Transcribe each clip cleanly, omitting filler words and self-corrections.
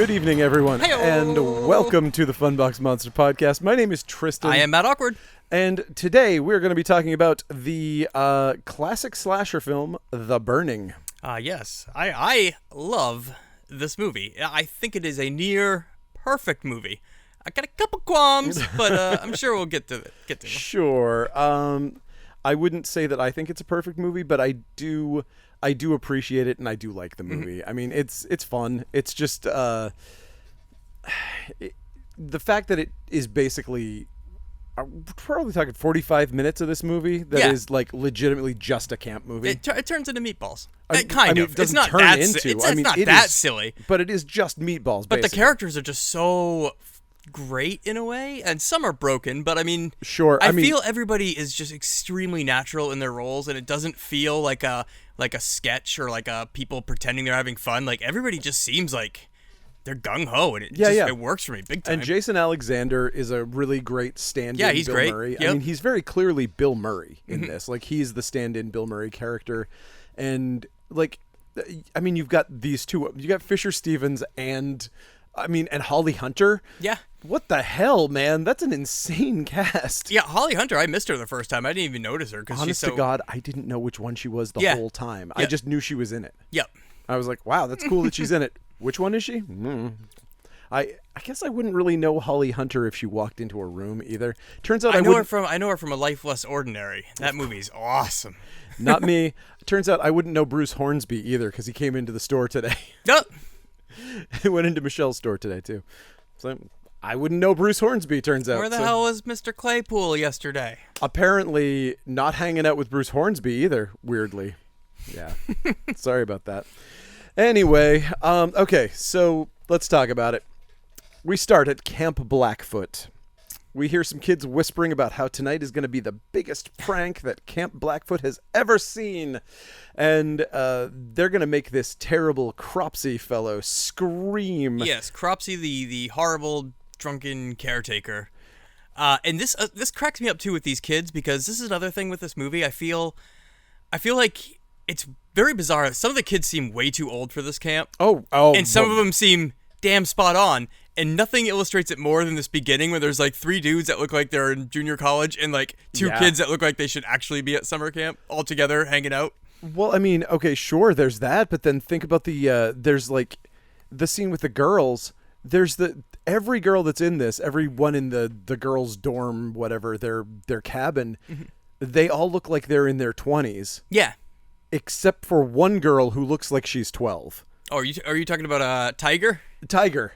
Good evening, everyone, Hey-o. and welcome to the Funbox Monster Podcast. My name is Tristan. I am Matt Awkward. And today we're going to be talking about the classic slasher film, The Burning. Yes, I love this movie. I think it is a near perfect movie. I got a couple qualms, but I'm sure we'll get to them. Sure. I wouldn't say that I think it's a perfect movie, but I do appreciate it, and I do like the movie. I mean, it's fun. It's just the fact that it is basically we're probably talking 45 minutes of this movie that is like legitimately just a camp movie. It turns into meatballs. I Kind mean, of. it doesn't it's not turn that into. It's, I mean, not it that is- silly. But it is just meatballs. But the basically. characters are just so great in a way, and some are broken. But I mean, Sure. I mean, feel everybody is just extremely natural in their roles, and it doesn't feel like a sketch or like a people pretending they're having fun. Like everybody just seems like they're gung ho, and it works for me big time. And Jason Alexander is a really great stand-in. Yeah, he's Bill great. Murray. Yep. I mean, he's very clearly Bill Murray in this. Like, he's the stand-in Bill Murray character, and like, I mean, you've got these two. You got Fisher Stevens and Holly Hunter. Yeah. What the hell, man? That's an insane cast. Yeah, Holly Hunter, I missed her the first time. I didn't even notice her because she's Honest so... to God, I didn't know which one she was the Yeah. whole time. I Yeah. just knew she was in it. Yep. I was like, wow, that's cool that she's in it. Which one is she? I guess I wouldn't really know Holly Hunter if she walked into a room either. Turns out I know her wouldn't. from A Life Less Ordinary. That movie's awesome. Not me. Turns out I wouldn't know Bruce Hornsby either because he came into the store today. Yep. He went into Michelle's store today too. So I wouldn't know Bruce Hornsby. Turns out. Where the So hell was Mr. Claypool yesterday? apparently not hanging out with Bruce Hornsby either. Weirdly. Yeah. Sorry about that. Anyway, okay, so let's talk about it. We start at Camp Blackfoot. We hear some kids whispering about how tonight is going to be the biggest prank that Camp Blackfoot has ever seen. And they're going to make this terrible Cropsey fellow scream. Yes, Cropsey, the horrible drunken caretaker. And this cracks me up too with these kids because this is another thing with this movie. I feel like it's very bizarre. Some of the kids seem way too old for this camp. Oh. And some of them seem damn spot on. And nothing illustrates it more than this beginning where there's like 3 dudes that look like they're in junior college and like 2 kids that look like they should actually be at summer camp all together hanging out. Well, I mean, okay, sure, there's that, but then think about there's like the scene with the girls. There's every girl that's in this, everyone in the girls' dorm, whatever, their cabin, they all look like they're in their 20s. Yeah. Except for one girl who looks like she's 12. Oh, are you talking about Tiger? Tiger's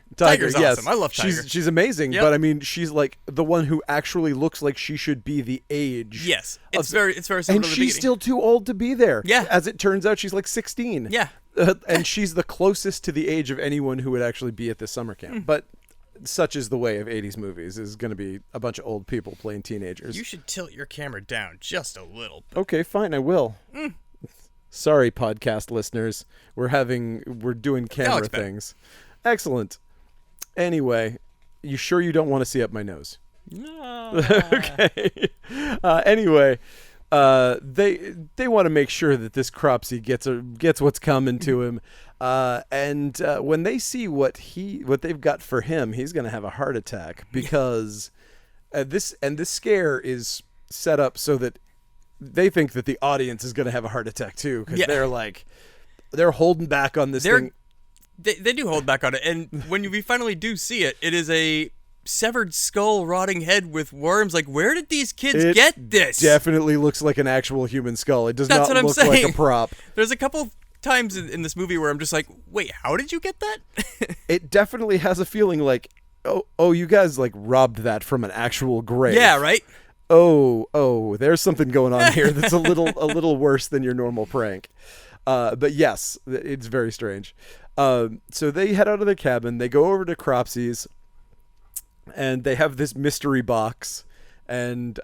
yes. awesome. I love Tiger. She's amazing, Yep. but I mean, she's like the one who actually looks like she should be the age. Yes. It's very similar And to the she's beginning. still too old to be there. Yeah. As it turns out, she's like 16. Yeah. And she's the closest to the age of anyone who would actually be at this summer camp. But such is the way of 80s movies, is going to be a bunch of old people playing teenagers. You should tilt your camera down just a little bit. Okay, fine, I will. Sorry, podcast listeners. We're doing camera looks better. things. Excellent. Anyway, you sure you don't want to see up my nose? No. Okay. Anyway, they want to make sure that this Cropsey gets what's coming to him, and when they see what they've got for him, he's going to have a heart attack because this scare is set up so that they think that the audience is going to have a heart attack too because they're holding back on this thing. They do hold back on it, and when we finally do see it, it is a severed skull, rotting head with worms. Like, where did these kids get this? Definitely looks like an actual human skull. It does That's not what I'm look like saying. a prop. There's a couple times in this movie where I'm just like, wait, how did you get that? It definitely has a feeling like, oh, you guys like robbed that from an actual grave. Yeah, right? Oh, there's something going on here that's a little worse than your normal prank. But yes, it's very strange. So they head out of their cabin. They go over to Cropsey's, and they have this mystery box. And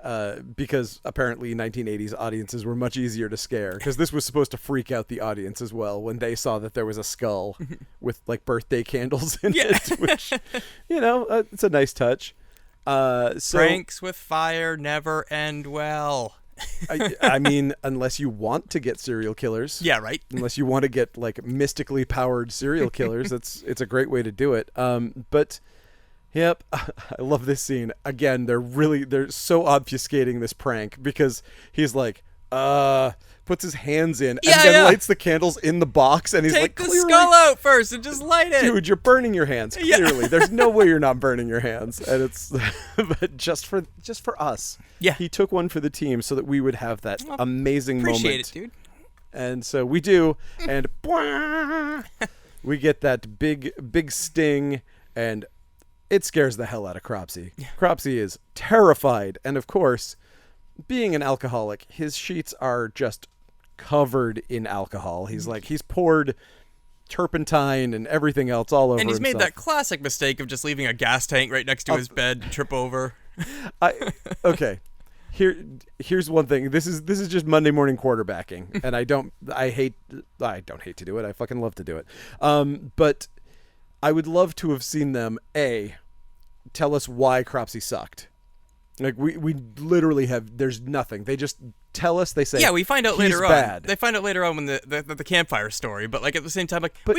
because apparently 1980s audiences were much easier to scare, because this was supposed to freak out the audience as well when they saw that there was a skull with like birthday candles in it, which, it's a nice touch. So Pranks with fire never end well. I mean, unless you want to get serial killers. Yeah, right. Unless you want to get like mystically powered serial killers, it's a great way to do it. But yep, I love this scene. Again, they're so obfuscating this prank because he's like, puts his hands in and then lights the candles in the box, and he's Take like, the clearly, skull out first and just light it. dude, you're burning your hands. Clearly, there's no way you're not burning your hands, and it's but just for us. Yeah, he took one for the team so that we would have that amazing appreciate moment. It, dude. And so we do, and we get that big sting, and it scares the hell out of Cropsy. Yeah. Cropsy is terrified, and of course, being an alcoholic, his sheets are just covered in alcohol. He's poured turpentine and everything else all over himself. And he's made that classic mistake of just leaving a gas tank right next to his bed to trip over. Okay. Here's one thing. This is just Monday morning quarterbacking, and I don't hate to do it. I fucking love to do it. But I would love to have seen them tell us why Cropsy sucked. Like we literally have. There's nothing. They just tell us. They say, yeah, we find out he's later bad. on. They find out later on when the campfire story. But like at the same time, like I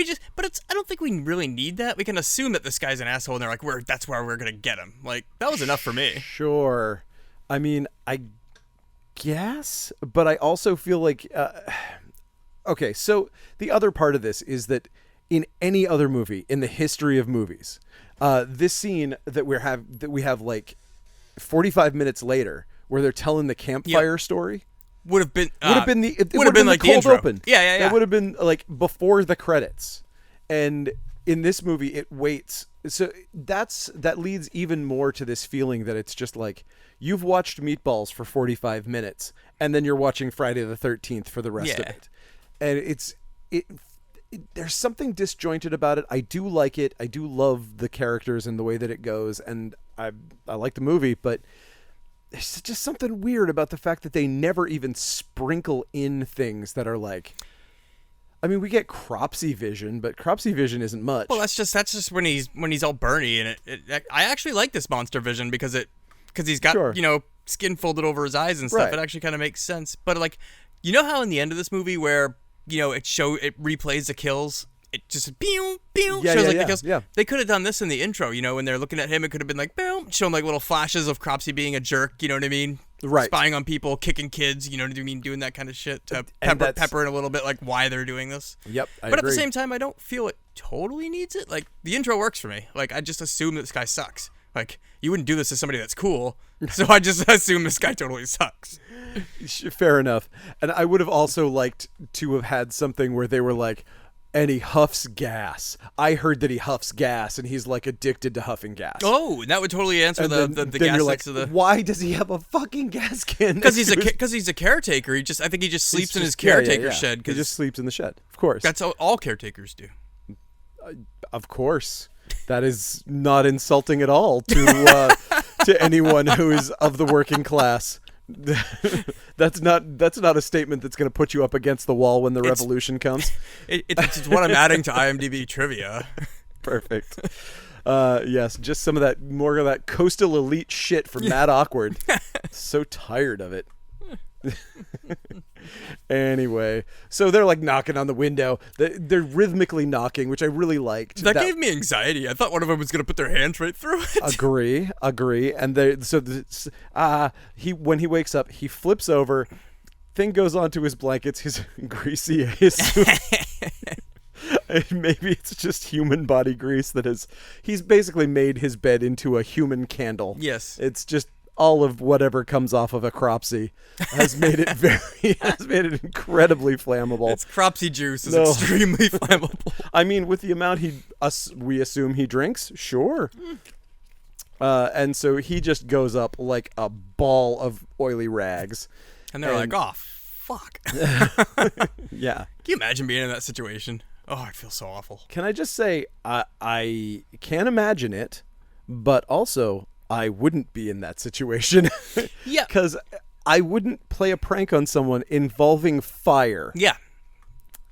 don't think we really need that. We can assume that this guy's an asshole, and they're like, that's where we're gonna get him. Like that was enough for me. Sure. I mean, I guess, but I also feel like, okay, so the other part of this is that in any other movie in the history of movies, this scene that we have like 45 minutes later where they're telling the campfire story would have been the cold intro. Open. Yeah. It would have been like before the credits, and in this movie it waits. So that leads even more to this feeling that it's just like you've watched Meatballs for 45 minutes and then you're watching Friday the 13th for the rest of it. And there's something disjointed about it. I do like it. I do love the characters and the way that it goes, and I like the movie, but there's just something weird about the fact that they never even sprinkle in things that are like, I mean, we get Cropsy vision, but Cropsy vision isn't much. Well, that's just when he's all Bernie, and I actually like this monster vision because he's got skin folded over his eyes and stuff. Right. It actually kind of makes sense. But like, you know how in the end of this movie where it replays the kills, it just pew pew shows the kills. Yeah. They could have done this in the intro. When they're looking at him, it could have been like boom, showing like little flashes of Cropsy being a jerk. You know what I mean? Right. Spying on people, kicking kids, you know what I mean, doing that kind of shit to pepper in a little bit like why they're doing this. Yep, I agree. At the same time, I don't feel it totally needs it. Like, the intro works for me. Like, I just assume that this guy sucks. Like, you wouldn't do this to somebody that's cool, so I just assume this guy totally sucks. Fair enough. And I would have also liked to have had something where they were like, and he huffs gas. I heard that he huffs gas, and he's like addicted to huffing gas. Oh, that would totally answer the gas you're next to the. Why does he have a fucking gas can? Because he's a caretaker. I think he just sleeps in his caretaker shed. He just sleeps in the shed. Of course. That's all caretakers do. Of course. That is not insulting at all to anyone who is of the working class. That's not a statement that's going to put you up against the wall when the revolution comes. It's what I'm adding to IMDb trivia. Perfect. Yes, just some of that more of that coastal elite shit from Matt Awkward. So tired of it. Anyway, so they're like knocking on the window. They're rhythmically knocking, which I really liked. That gave me anxiety. I thought one of them was going to put their hands right through it. Agree. And when he wakes up, he flips over. Thing goes onto his blankets. His greasy. Maybe it's just human body grease he's basically made his bed into a human candle. Yes. It's just all of whatever comes off of a Cropsy has made it incredibly flammable. It's Cropsy juice is extremely flammable. I mean, with the amount we assume he drinks, sure. And so he just goes up like a ball of oily rags. And they're like, oh, fuck. Yeah. Can you imagine being in that situation? Oh, I feel so awful. Can I just say, I can't imagine it, but also I wouldn't be in that situation. Yeah. Because I wouldn't play a prank on someone involving fire. Yeah.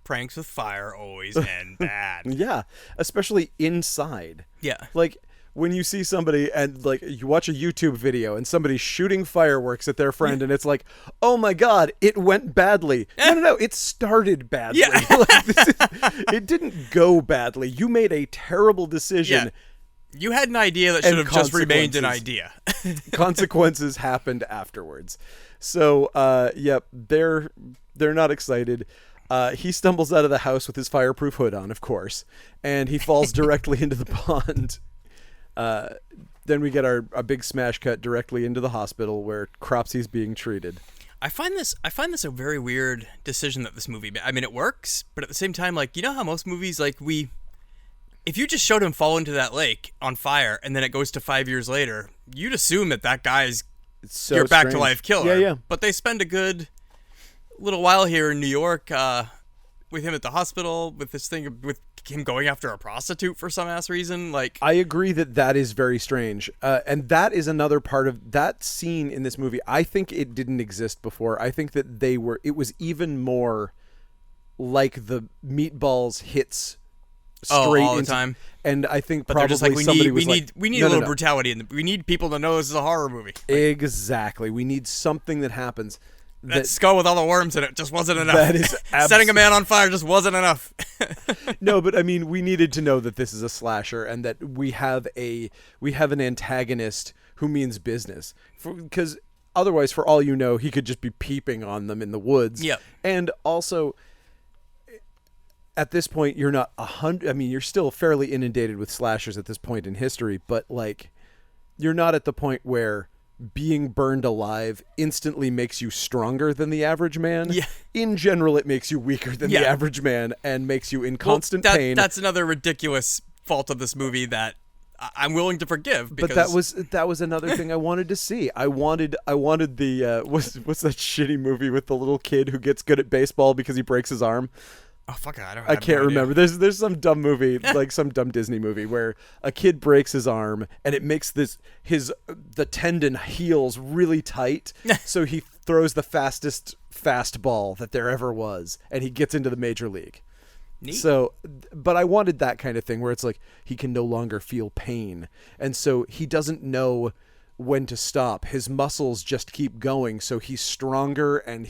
Pranks with fire always end bad. Yeah. Especially inside. Yeah. Like, when you see somebody and like you watch a YouTube video and somebody's shooting fireworks at their friend and it's like, oh my God, it went badly. No, it started badly. Yeah. It didn't go badly. You made a terrible decision. Yeah. You had an idea that should have just remained an idea. Consequences happened afterwards. So, yep, they're not excited. He stumbles out of the house with his fireproof hood on, of course, and he falls directly into the pond. Then we get our big smash cut directly into the hospital where Cropsy's being treated. I find this a very weird decision that this movie made. I mean, it works, but at the same time, like, you know how most movies, like, if you just showed him fall into that lake on fire and then it goes to 5 years later, you'd assume that guy's your back to life killer. Yeah. But they spend a good little while here in New York with him at the hospital, with this thing with him going after a prostitute for some ass reason. Like, I agree that is very strange. And that is another part of that scene in this movie. I think it didn't exist before. I think that it was even more like the Meatballs hits straight all the into, time. And I think but probably they're just like, we need no, a little no. brutality, and we need people to know this is a horror movie. Exactly. We need something that happens. That skull with all the worms in it just wasn't enough. That is setting a man on fire just wasn't enough. No, but I mean, we needed to know that this is a slasher and that we have an antagonist who means business. Because otherwise, for all you know, he could just be peeping on them in the woods. Yep. And also, at this point, you're not 100. I mean, you're still fairly inundated with slashers at this point in history, but like, you're not at the point where being burned alive instantly makes you stronger than the average man. Yeah. In general, it makes you weaker than the average man and makes you in constant pain. That's another ridiculous fault of this movie that I'm willing to forgive. Because... But that was another thing I wanted to see. I wanted the what's that shitty movie with the little kid who gets good at baseball because he breaks his arm? Oh fuck! I can't remember. There's some dumb movie, like some dumb Disney movie, where a kid breaks his arm and it makes the tendon heals really tight, so he throws the fastest fastball that there ever was, and he gets into the major league. Neat. So, but I wanted that kind of thing where it's like he can no longer feel pain, and so he doesn't know when to stop. His muscles just keep going, so he's stronger and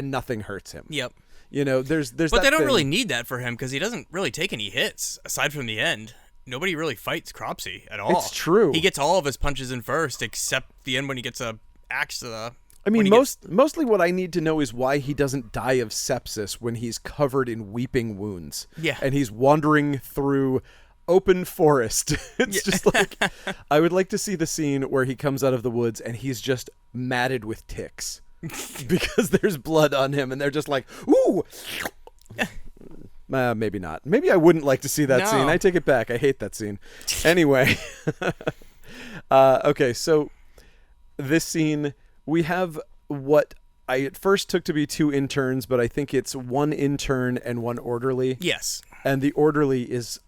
nothing hurts him. Yep. You know, there's but that they don't thing. really need that for him because he doesn't really take any hits aside from the end. Nobody really fights Cropsy at all. It's true. He gets all of his punches in first, except the end when he gets a axe to the. I mean, mostly what I need to know is why he doesn't die of sepsis when he's covered in weeping wounds. Yeah. And he's wandering through open forest. It's just like, I would like to see the scene where he comes out of the woods and he's just matted with ticks. Because there's blood on him and they're just like, ooh. Maybe not. Maybe I wouldn't like to see that scene. I take it back. I hate that scene. Anyway. Okay, so this scene, we have what I at first took to be two interns, but I think it's one intern and one orderly. Yes. And the orderly is,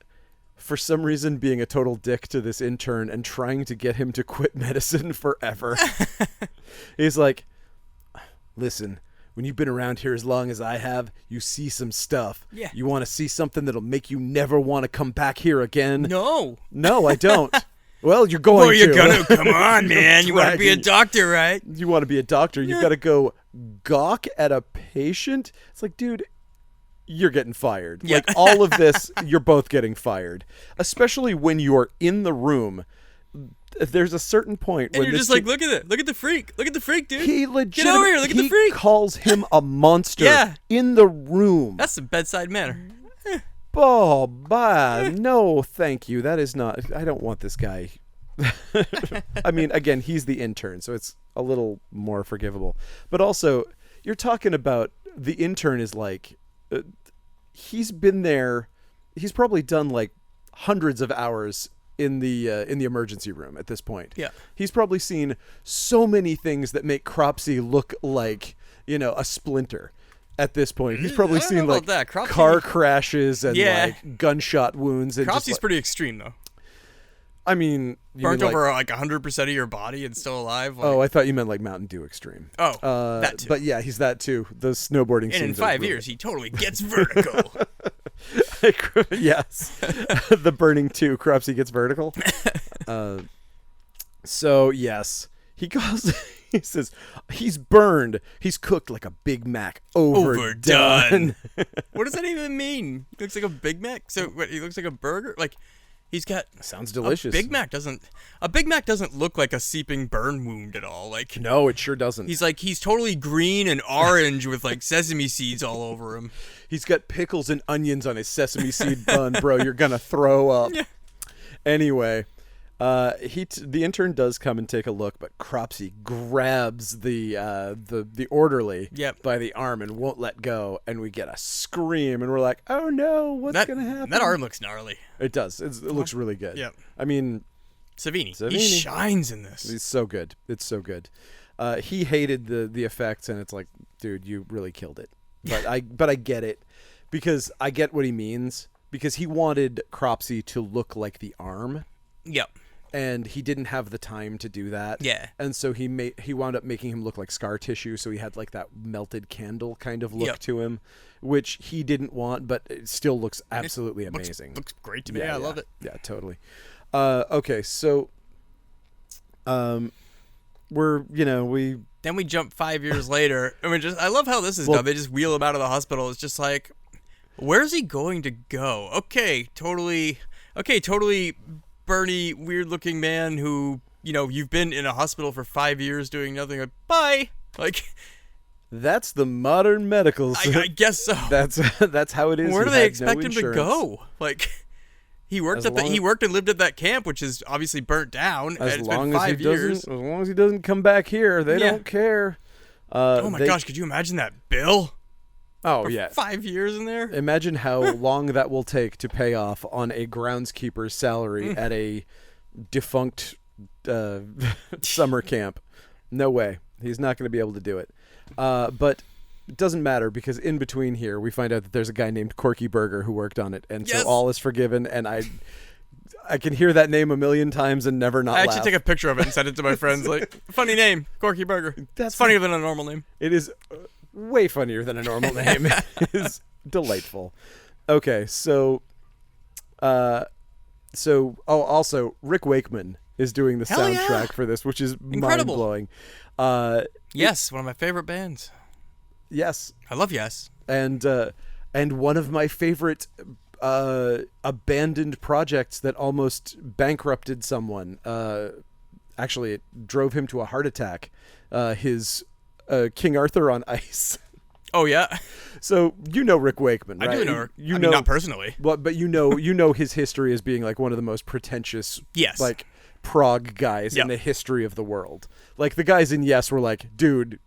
for some reason, being a total dick to this intern and trying to get him to quit medicine forever. He's like, listen, when you've been around here as long as I have, you see some stuff. Yeah. You want to see something that'll make you never want to come back here again? No, I don't. Well, you're going to. you're gonna. Come on, man. You want to be a doctor, right? You want to be a doctor. You've got to go gawk at a patient. It's like, dude, you're getting fired. Yeah. Like, all of this, you're both getting fired. Especially when you're in the room. There's a certain point and when you're just like, look at it. Look at the freak. Look at the freak, dude. He legit. Get over here. Look at the freak. He calls him a monster Yeah. in the room. That's the bedside manner. Oh, no, thank you. That is not. I don't want this guy. I mean, again, he's the intern, so it's a little more forgivable. But also, you're talking about the intern is like, he's been there. He's probably done like hundreds of hours in the emergency room at this point. Yeah. He's probably seen so many things that make Cropsy look like, a splinter at this point. He's probably seen like car crashes and like gunshot wounds. And Cropsy's pretty extreme though. I mean, burnt over like 100% of your body and still alive. Like... Oh, I thought you meant like Mountain Dew extreme. Oh, that too. But yeah, he's that too. The snowboarding scenes. And in 5 years, he totally gets vertigo. Yes. The Burning 2, Cropsy gets vertical. So yes, he calls. He says he's burned. He's cooked like a Big Mac. Overdone. What does that even mean? He looks like a Big Mac. So what, he looks like a burger. Like he's got. Sounds delicious. A Big Mac doesn't look like a seeping burn wound at all. Like No, it sure doesn't. he's totally green and orange with like sesame seeds all over him. He's got pickles and onions on his sesame seed bun, bro. You're gonna throw up. Yeah. Anyway, the intern does come and take a look, but Cropsy grabs the orderly Yep. by the arm and won't let go, and we get a scream, and we're like, oh no, what's gonna happen? That arm looks gnarly. It does. It looks really good. Yep. I mean, Savini. Savini. He shines in this. he's so good. It's so good. He hated the effects, and it's like, dude, you really killed it. But I get it, because I get what he means, because he wanted Cropsy to look like the arm, Yep. and he didn't have the time to do that. Yeah. And so he wound up making him look like scar tissue, so he had like that melted candle kind of look Yep. to him, which he didn't want, but it still looks absolutely amazing. Looks great to me. Yeah, I love it. Yeah, totally. Okay, so Then we jump 5 years later. I love how this is done. They just wheel him out of the hospital. It's just like, where's he going to go? Okay, totally Bernie, weird-looking man who, you've been in a hospital for 5 years doing nothing. Like, bye. Like, that's the modern medical. I guess so. That's how it is. Where do He they had expect no him to insurance. go? Like, he worked and lived at that camp, which is obviously burnt down. As and it's long been as he 5 years. doesn't, as long as he doesn't come back here, they Yeah. don't care. Oh my gosh, could you imagine that bill? Oh yeah. 5 years in there. Imagine how long that will take to pay off on a groundskeeper's salary at a defunct summer camp. No way. He's not going to be able to do it. But it doesn't matter, because in between here we find out that there's a guy named Corky Burger who worked on it, and Yes. so all is forgiven. And I can hear that name a million times and never not I laugh. actually take a picture of it and send it to my friends. Like, funny name, Corky Burger. That's It's funnier than a normal name. It is way funnier than a normal name. It is delightful. Okay, so also Rick Wakeman is doing the Hell yeah. soundtrack for this, which is Incredible. mind-blowing. Yes, one of my favorite bands. Yes, I love Yes. and one of my favorite abandoned projects that almost bankrupted someone. Actually, it drove him to a heart attack. His King Arthur on Ice. Oh yeah, So Rick Wakeman, right? I do know her. You I know, mean, not personally. but you know his history as being like one of the most pretentious, Yes. like prog guys in Yep. the history of the world. Like the guys in Yes were like, dude,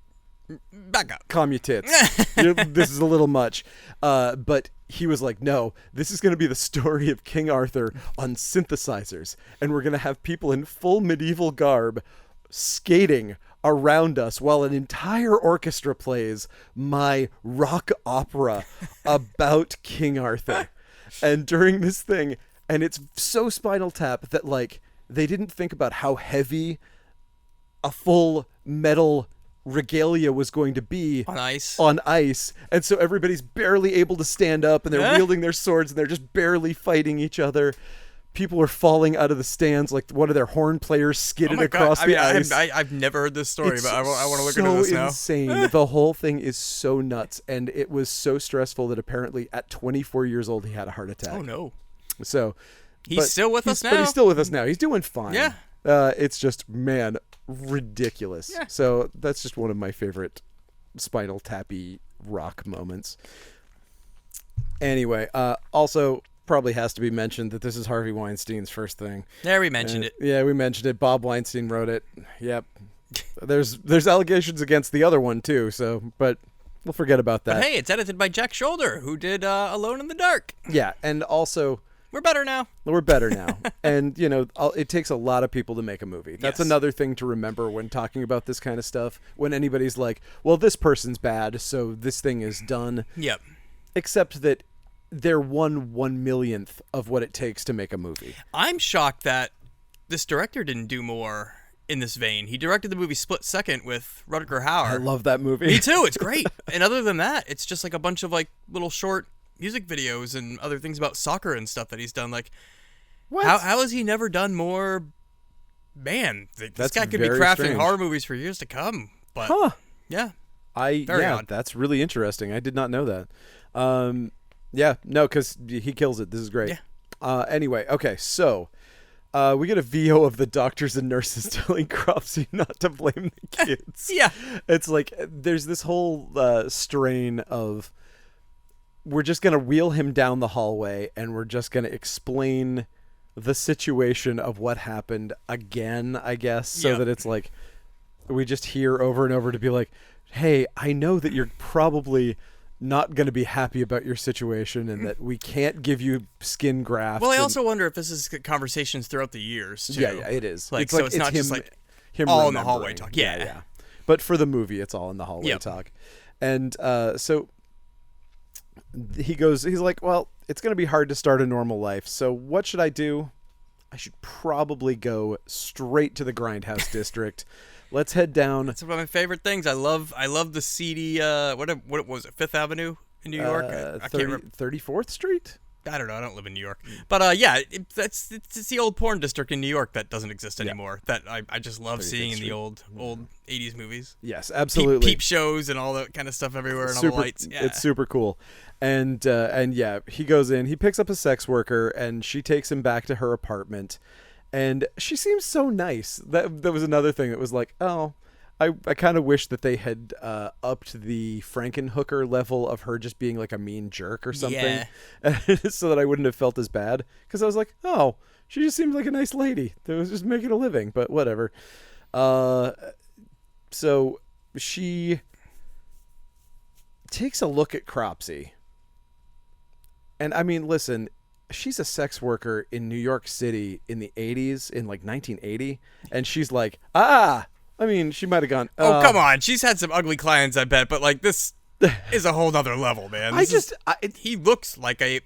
Back up. calm your tits. This is a little much. But he was like, no, this is going to be the story of King Arthur on synthesizers, and we're going to have people in full medieval garb skating around us while an entire orchestra plays my rock opera about King Arthur. And during this thing, and it's so Spinal Tap that like they didn't think about how heavy a full metal regalia was going to be On ice. on ice, and so everybody's barely able to stand up, and they're wielding their swords, and they're just barely fighting each other. People are falling out of the stands, like one of their horn players skidded Oh my across God. the I mean, ice. I've never heard this story, It's but I want to look so into this now. insane. The whole thing is so nuts, and it was so stressful that apparently at 24 years old he had a heart attack. Oh no. So He's still with us But he's now? still with us now. He's doing fine. Yeah. It's just, man, ridiculous. Yeah. So that's just one of my favorite Spinal Tappy rock moments. Anyway, also probably has to be mentioned that this is Harvey Weinstein's first thing. There, we mentioned it. Yeah, we mentioned it. Bob Weinstein wrote it. Yep. There's allegations against the other one too, so but we'll forget about that. But hey, it's edited by Jack Shoulder, who did Alone in the Dark. Yeah, and also We're better now. we're better now. And, it takes a lot of people to make a movie. That's Yes. another thing to remember when talking about this kind of stuff. When anybody's like, well, this person's bad, so this thing is done. Yep. Except that they're 1/1,000,000th of what it takes to make a movie. I'm shocked that this director didn't do more in this vein. He directed the movie Split Second with Rutger Hauer. I love that movie. Me too. It's great. And other than that, it's just like a bunch of like little short music videos and other things about soccer and stuff that he's done. Like, What? how has he never done more man, this That's guy could be very crafting strange. horror movies for years to come. But Huh. yeah, Very odd. That's really interesting. I did not know that. Yeah, no, because he kills it. This is great. Yeah. Anyway, okay, so we get a VO of the doctors and nurses telling Cropsy not to blame the kids. Yeah. It's like there's this whole strain of we're just going to wheel him down the hallway and we're just going to explain the situation of what happened again, I guess, so Yep. that it's like we just hear over and over to be like, hey, I know that you're probably not going to be happy about your situation and that we can't give you skin grafts. Well, I and- also wonder if this is conversations throughout the years too. yeah, it is. Like, so it's not just like him all in the hallway remembering. talk. Yeah. But for the movie, it's all in the hallway Yep. talk. And so he's like, well, it's going to be hard to start a normal life. So what should I do? I should probably go straight to the Grindhouse district. Let's head down. It's one of my favorite things. I love the seedy. What was it? Fifth Avenue in New York. I can't remember. 34th Street? I don't know. I don't live in New York. But yeah, it's the old porn district in New York that doesn't exist anymore. That I just love 35th seeing in the Street. old 80s movies. Yes, absolutely. Peep shows and all that kind of stuff everywhere and all the lights. Yeah. It's super cool. And yeah, he goes in, he picks up a sex worker, and she takes him back to her apartment. And she seems so nice. That was another thing that was like, oh, I kind of wish that they had upped the Frankenhooker level of her just being like a mean jerk or something, so that I wouldn't have felt as bad. Because I was like, oh, she just seems like a nice lady that was just making a living, but whatever. So she takes a look at Cropsy. And I mean, listen, she's a sex worker in New York City in the 80s, in like 1980. And she's like, I mean, she might have gone, Oh, come on. She's had some ugly clients, I bet. But like this is a whole nother level, man. He looks like a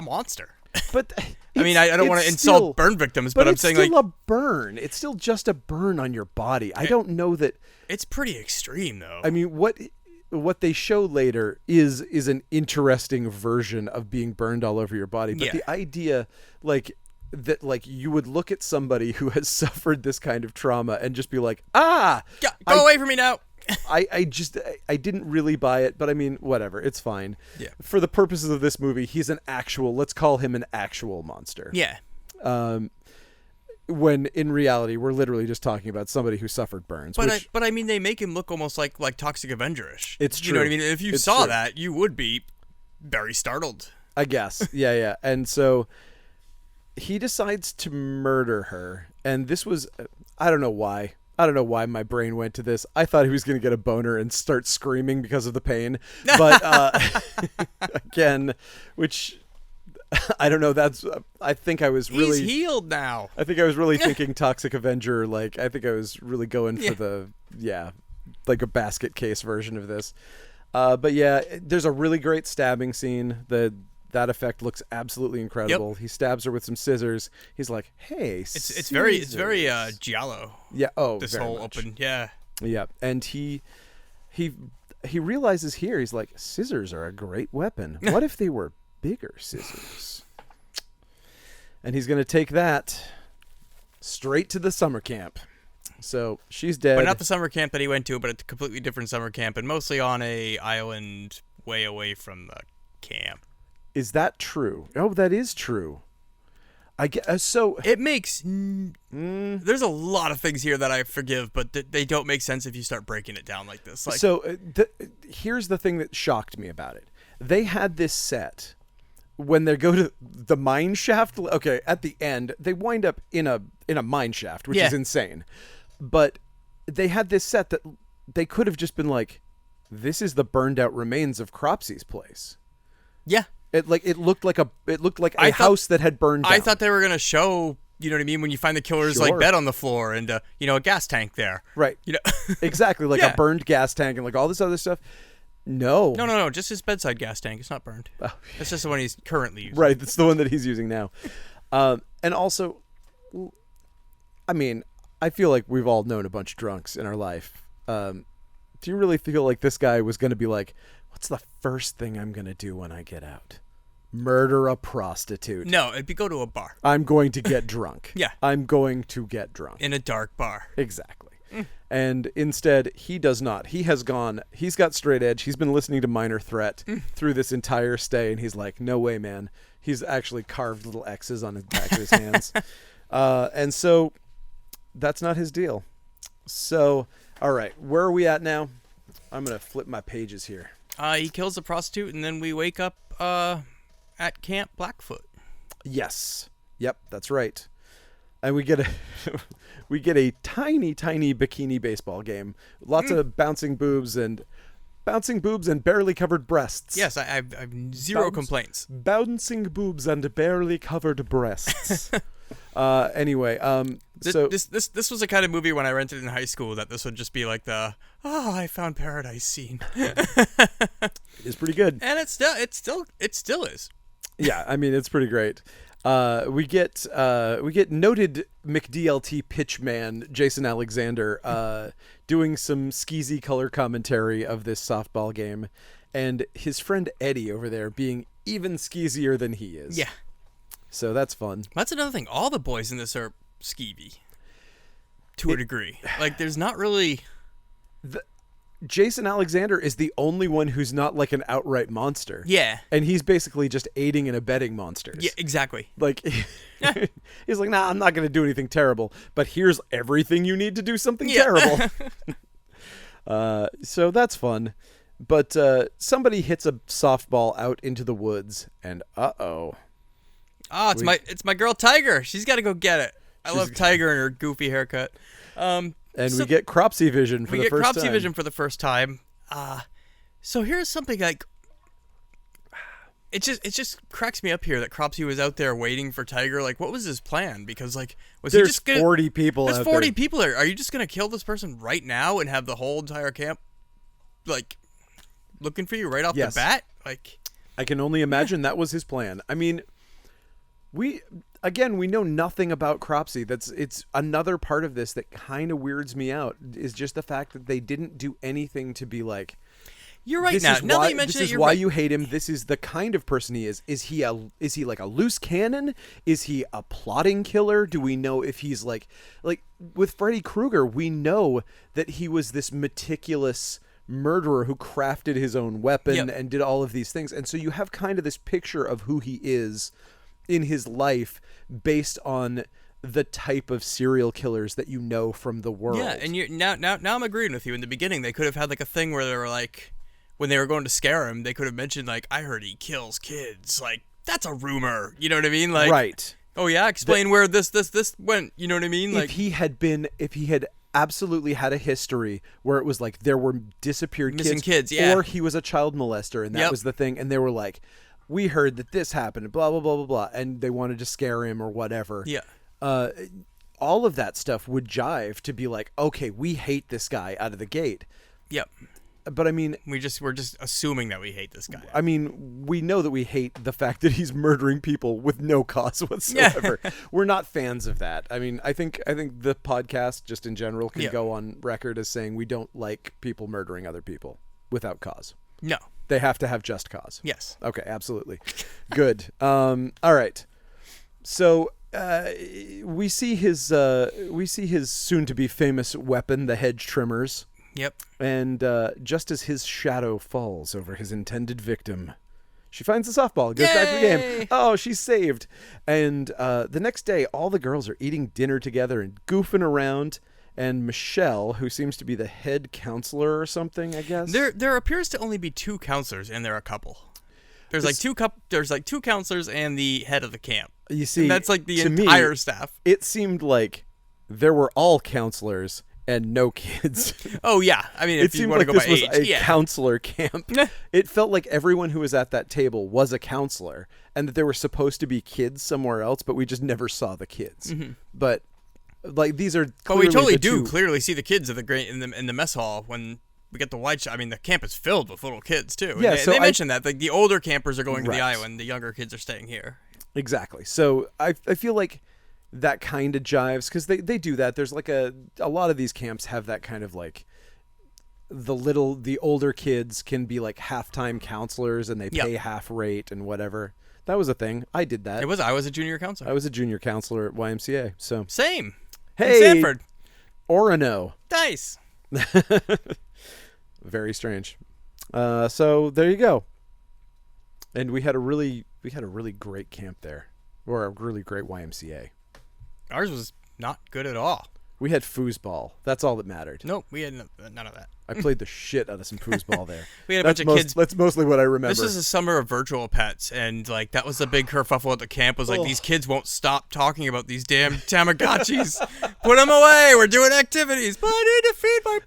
monster. But I mean, I don't want to insult burn victims, but I'm it's saying still like a burn. It's still just a burn on your body. I don't know that. it's pretty extreme, though. I mean, what they show later is an interesting version of being burned all over your body. But Yeah. the idea, like that, like you would look at somebody who has suffered this kind of trauma and just be like, Go away from me now. I didn't really buy it, but I mean, whatever, it's fine. Yeah. For the purposes of this movie, he's let's call him an actual monster. Yeah. When in reality, we're literally just talking about somebody who suffered burns. But I mean, they make him look almost like Toxic Avenger-ish. It's You know what I true. mean? If you It's saw true. that, you would be very startled. I guess. Yeah. And so he decides to murder her. And this was, I don't know why. I don't know why my brain went to this. I thought he was going to get a boner and start screaming because of the pain. But again, which I don't know. I think I was really. He's healed now. I think I was really thinking Toxic Avenger. Like, I think I was really going for like a basket case version of this. But yeah, there's a really great stabbing scene. That effect looks absolutely incredible. He stabs her with some scissors. He's like, "Hey, It's very giallo. yeah." Oh, This very whole much. open, yeah. Yeah, and he realizes here, he's like, scissors are a great weapon. What if they were bigger scissors? And he's gonna take that straight to the summer camp. So she's dead. But not the summer camp that he went to, but a completely different summer camp, and mostly on a island way away from the camp. Is that true? Oh, that is true. I guess so. It makes. There's a lot of things here that I forgive, but they don't make sense if you start breaking it down like this. Like, So here's the thing that shocked me about it. They had this set when they go to the mine shaft. Okay, at the end, they wind up in a mine shaft, which is insane. But they had this set that they could have just been like, this is the burned out remains of Cropsy's place. yeah. It looked like a I thought- house that had burned down. I thought they were gonna show, you know what I mean, when you find the killer's Sure. like bed on the floor and a gas tank there. Right. You know. Exactly, like Yeah. a burned gas tank and like all this other stuff. No. No, just his bedside gas tank. It's not burned. Oh. It's just the one he's currently using. Right, that's the one that he's using now. And also, I mean, I feel like we've all known a bunch of drunks in our life. Do you really feel like this guy was going to be like, what's the first thing I'm going to do when I get out? Murder a prostitute. No, it'd be go to a bar. I'm going to get drunk. Yeah. I'm going to get drunk. In a dark bar. Exactly. And instead, he does not. He's got straight edge. He's been listening to Minor Threat through this entire stay, and he's like, no way, man. He's actually carved little X's on his back of his hands. And so that's not his deal. So, all right, where are we at now? I'm going to flip my pages here. He kills a prostitute, and then we wake up at Camp Blackfoot. Yes. Yep, that's right. And we get a tiny bikini baseball game. Lots of bouncing boobs and barely covered breasts. Yes, I've zero complaints. Bouncing boobs and barely covered breasts. Anyway, so this was the kind of movie when I rented in high school that this would just be like I found paradise scene. It's pretty good. And it still is. Yeah, I mean it's pretty great. We get noted McDLT pitchman Jason Alexander doing some skeezy color commentary of this softball game, and his friend Eddie over there being even skeezier than he is. Yeah. So that's fun. That's another thing. All the boys in this are skeevy to a degree. Like there's not really. Jason Alexander is the only one who's not like an outright monster. Yeah. And he's basically just aiding and abetting monsters. Yeah, exactly. Like, he's like, nah, I'm not going to do anything terrible, but here's everything you need to do something terrible. So that's fun. But somebody hits a softball out into the woods, and Oh, it's my girl Tiger. She's got to go get it. I love Tiger and her goofy haircut. And we get Cropsy Vision for the first time. We get Cropsy Vision for the first time. So here's something like it just cracks me up here that Cropsy was out there waiting for Tiger. Like, what was his plan? Because like, was there's he just gonna, 40 people? There's out 40 there. people there. Are you just gonna kill this person right now and have the whole entire camp like looking for you right off the bat? Like, I can only imagine that was his plan. I mean, we know nothing about Cropsy. It's another part of this that kind of weirds me out, is just the fact that they didn't do anything to be like, you're right. Now that you mention it, this is why you hate him. This is the kind of person he is. Is he like a loose cannon? Is he a plotting killer? Do we know if he's like with Freddy Krueger? We know that he was this meticulous murderer who crafted his own weapon and did all of these things. And so you have kind of this picture of who he is in his life based on the type of serial killers that you know from the world. Yeah, and you now I'm agreeing with you. In the beginning, they could have had like a thing where they were like, when they were going to scare him, they could have mentioned like, I heard he kills kids. Like, that's a rumor. You know what I mean? Like, right. Oh yeah, explain where this went. You know what I mean? Like, if he had absolutely had a history where it was like there were disappeared missing kids, yeah, or he was a child molester and that was the thing, and they were like, we heard that this happened, blah blah blah blah blah, and they wanted to scare him or whatever. Yeah. All of that stuff would jive to be like, okay, we hate this guy out of the gate. Yep. But I mean, we're just assuming that we hate this guy. I mean, we know that we hate the fact that he's murdering people with no cause whatsoever. We're not fans of that. I mean, I think the podcast just in general can go on record as saying we don't like people murdering other people without cause. No. They have to have just cause. Yes. Okay, absolutely. Good. All right. So we see his soon to be famous weapon, the hedge trimmers. Yep. And just as his shadow falls over his intended victim, she finds the softball, goes back to the game. Oh, she's saved. And the next day, all the girls are eating dinner together and goofing around. And Michelle, who seems to be the head counselor or something, I guess. There appears to only be two counselors, and they're a couple. There's two counselors and the head of the camp. You see, and that's like the entire staff. It seemed like there were all counselors and no kids. Oh yeah, I mean, if you want to go by age, a counselor camp. It felt like everyone who was at that table was a counselor, and that there were supposed to be kids somewhere else, but we just never saw the kids. Mm-hmm. But like these are, but we totally do clearly see the kids in the mess hall when we get the wide shot. I mean, the camp is filled with little kids too. Yeah, they mentioned that like the older campers are going to the island, the younger kids are staying here. Exactly. So I feel like that kind of jives because they do that. There's like a lot of these camps have that kind of like the older kids can be like half-time counselors and they pay half rate and whatever. That was a thing. I did that. I was a junior counselor. I was a junior counselor at YMCA. So Same. hey, In Sanford. Orono. Nice. Very strange. So there you go. And we had a really great camp there, or a really great YMCA. Ours was not good at all. We had foosball. That's all that mattered. Nope, we had none of that. I played the shit out of some foosball there. We had a bunch of kids. That's mostly what I remember. This is a summer of virtual pets, and like that was the big kerfuffle at the camp. Was like these kids won't stop talking about these damn Tamagotchis. Put them away. We're doing activities, but I need to feed my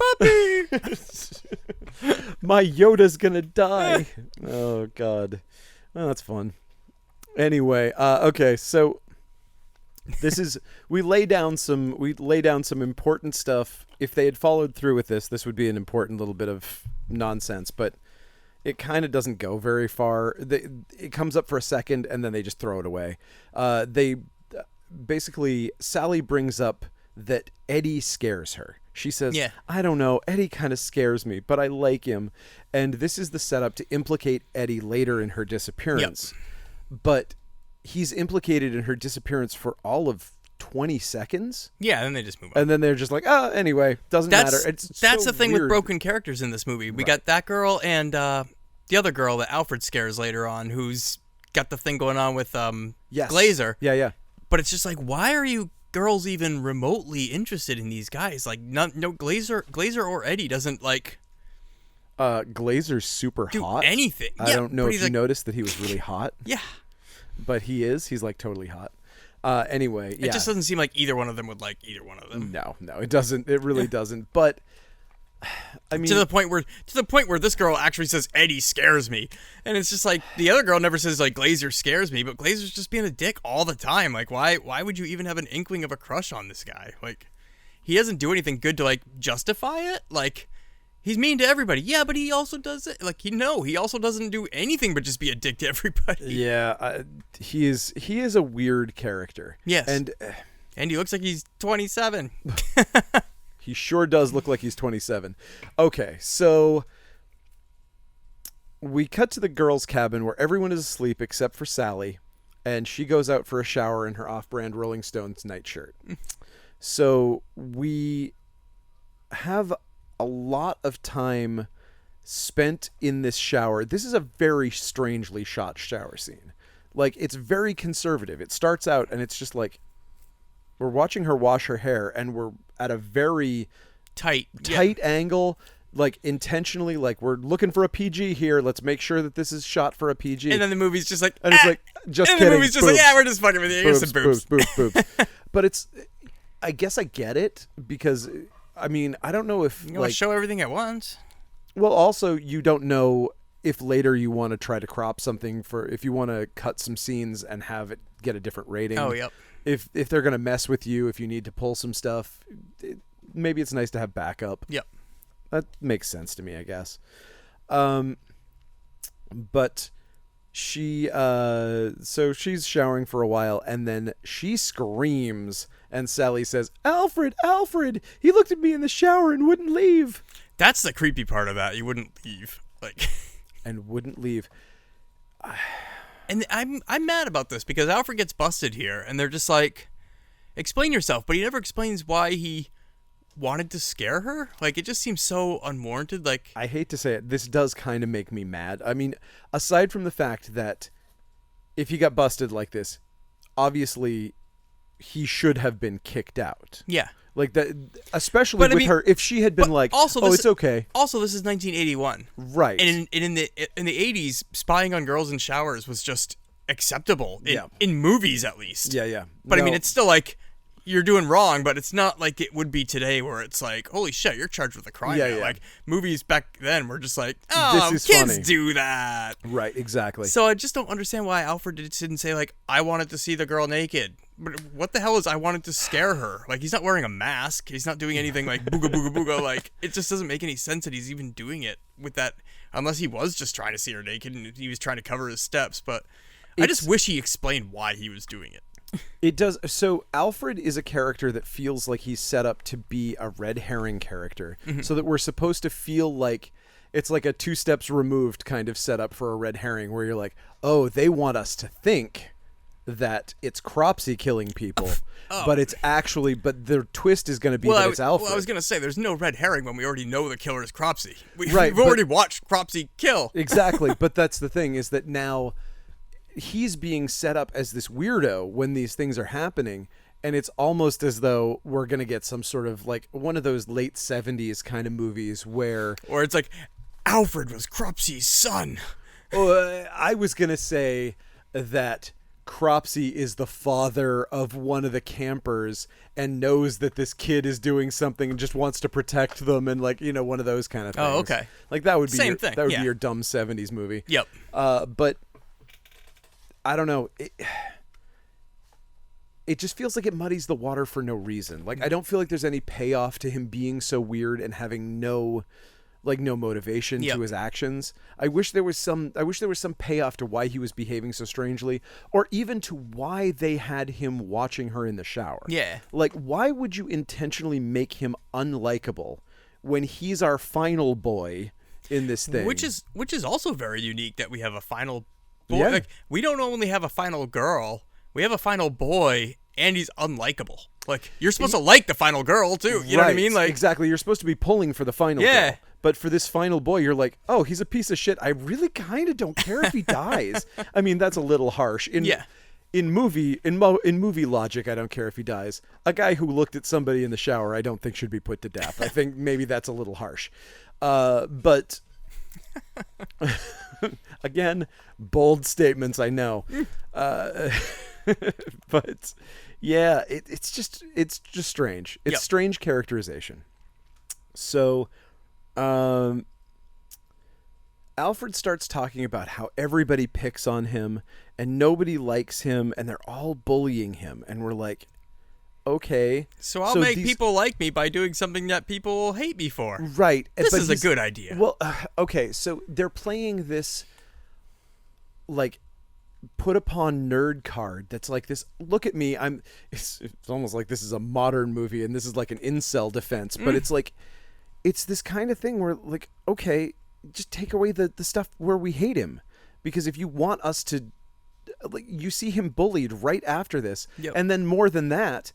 puppy. My Yoda's gonna die. Oh God, oh, that's fun. Anyway, okay, so we lay down some important stuff. If they had followed through with this would be an important little bit of nonsense, but it kind of doesn't go very far. It comes up for a second and then they just throw it away. They basically, Sally brings up that Eddie scares her. She says, Yeah. I don't know, Eddie kind of scares me, but I like him. And this is the setup to implicate Eddie later in her disappearance. Yep. But he's implicated in her disappearance for all of 20 seconds. Yeah, then they just move on. And then they're just like, oh, anyway, doesn't matter. That's the thing with broken characters in this movie. We got that girl and the other girl that Alfred scares later on, who's got the thing going on with Glazer. Yeah. But it's just like, why are you girls even remotely interested in these guys? Like, no Glazer or Eddie doesn't like. Glazer's super do hot. Anything. I don't know if you noticed that he was really hot. Yeah. But he is. He's like totally hot. Anyway, yeah. It just doesn't seem like either one of them would like either one of them. No, it doesn't. It really doesn't. But I mean, to the point where this girl actually says Eddie scares me, and it's just like the other girl never says like Glazer scares me, but Glazer's just being a dick all the time. Like, why would you even have an inkling of a crush on this guy? Like, he doesn't do anything good to like justify it. Like, he's mean to everybody. Yeah, but he also does it. Like, he also doesn't do anything but just be a dick to everybody. Yeah, he is a weird character. Yes, and he looks like he's 27. He sure does look like he's 27. Okay, so we cut to the girls' cabin where everyone is asleep except for Sally, and she goes out for a shower in her off-brand Rolling Stones nightshirt. So we have a lot of time spent in this shower. This is a very strangely shot shower scene. Like, it's very conservative. It starts out and it's just like we're watching her wash her hair and we're at a very tight angle, like intentionally, like we're looking for a PG here. Let's make sure that this is shot for a PG. And then the movie's just like, and it's like, just and kidding. The movie's just boobs. like, yeah, we're just fucking with you. Here's some boobs. Boobs. But it's, I guess I get it because, I mean, I don't know if you want to show everything at once. Well, also you don't know if later you want to try to crop something if you want to cut some scenes and have it get a different rating. Oh, yep. If they're going to mess with you, if you need to pull some stuff, maybe it's nice to have backup. Yep. That makes sense to me, I guess. But so she's showering for a while and then she screams and Sally says, Alfred, he looked at me in the shower and wouldn't leave. That's the creepy part of that. He wouldn't leave. Like, and wouldn't leave. And I'm mad about this because Alfred gets busted here and they're just like, explain yourself, but he never explains why he wanted to scare her. Like, it just seems so unwarranted. Like, I hate to say it, this does kind of make me mad. I mean, aside from the fact that if he got busted like this, obviously he should have been kicked out. Yeah. Like that, especially with her, if she had been like, also, it's okay. Also, this is 1981. Right. And in the 80s, spying on girls in showers was just acceptable. In movies, at least. Yeah. But I mean, it's still like, you're doing wrong, but it's not like it would be today where it's like, holy shit, you're charged with a crime now. Yeah. Like, movies back then were just like, oh, this is kids funny. do that. Right, exactly. So I just don't understand why Alfred didn't say, like, I wanted to see the girl naked. But what the hell is I wanted to scare her? Like, he's not wearing a mask. He's not doing anything like booga booga booga. Like, it just doesn't make any sense that he's even doing it with that, unless he was just trying to see her naked and he was trying to cover his steps. But I just wish he explained why he was doing it. It does. So Alfred is a character that feels like he's set up to be a red herring character, so that we're supposed to feel like it's like a 2 steps removed kind of setup for a red herring where you're like, oh, they want us to think that it's Cropsy killing people, but it's actually, but the twist is going to be that it's Alfred. Well, I was going to say, there's no red herring when we already know the killer is Cropsy. We've Right, already watched Cropsy kill. Exactly, but that's the thing, is that now he's being set up as this weirdo when these things are happening, and it's almost as though we're going to get some sort of like one of those late 70s kind of movies where... Or it's like, Alfred was Cropsy's son. I was going to say that Cropsy is the father of one of the campers and knows that this kid is doing something and just wants to protect them, and like, you know, one of those kind of things. Oh, okay. Like that would be Same thing, that would yeah. be your dumb 70s movie. Yep. But I don't know. It just feels like it muddies the water for no reason. Like, I don't feel like there's any payoff to him being so weird and having no motivation Yep. to his actions. I wish there was some payoff to why he was behaving so strangely, or even to why they had him watching her in the shower. Yeah. Like, why would you intentionally make him unlikable when he's our final boy in this thing? Which is also very unique that we have a final boy. Yeah. Like, we don't only have a final girl, we have a final boy, and he's unlikable. Like, you're supposed to like the final girl too. You know what I mean? Like, exactly. You're supposed to be pulling for the final Yeah. girl. But for this final boy, you're like, oh, he's a piece of shit. I really kind of don't care if he dies. I mean, that's a little harsh. In movie logic, I don't care if he dies. A guy who looked at somebody in the shower, I don't think should be put to death. I think maybe that's a little harsh. But again, bold statements, I know. But yeah, it's just strange. It's Yep. strange characterization. So Alfred starts talking about how everybody picks on him and nobody likes him and they're all bullying him, and we're like, okay, so I'll make these- people like me by doing something that people will hate me for. right. This but is a he's- good idea. Well, okay, so they're playing this like put upon nerd card that's like this, look at me, it's almost like this is a modern movie and this is like an incel defense, but it's like, it's this kind of thing where, like, okay, just take away the stuff where we hate him, because if you want us to, like, you see him bullied right after this, Yep. and then more than that,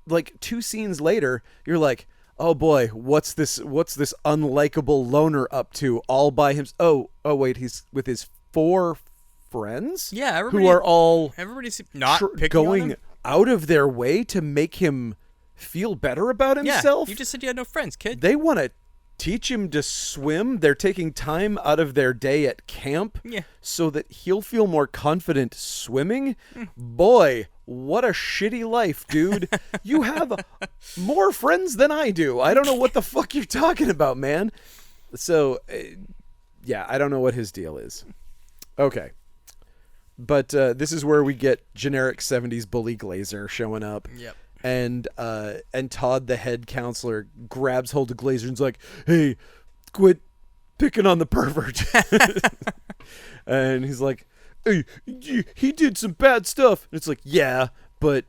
like 2 scenes later, you're like, oh boy, what's this unlikable loner up to all by him? Oh wait, he's with his 4 friends, Yeah, who everybody- are all Everybody's not picking on going him. out of their way to make him feel better about Yeah, himself. you just said you had no friends, kid. They want to teach him to swim. They're taking time out of their day at camp Yeah. so that he'll feel more confident swimming. Boy, what a shitty life, dude. You have more friends than I do. I don't know what the fuck you're talking about, man. So, yeah, I don't know what his deal is. Okay. But this is where we get generic 70s bully Glazer showing up. Yep. And Todd, the head counselor, grabs hold of Glazer and's like, hey, quit picking on the pervert. And he's like, hey, he did some bad stuff. And it's like, yeah, but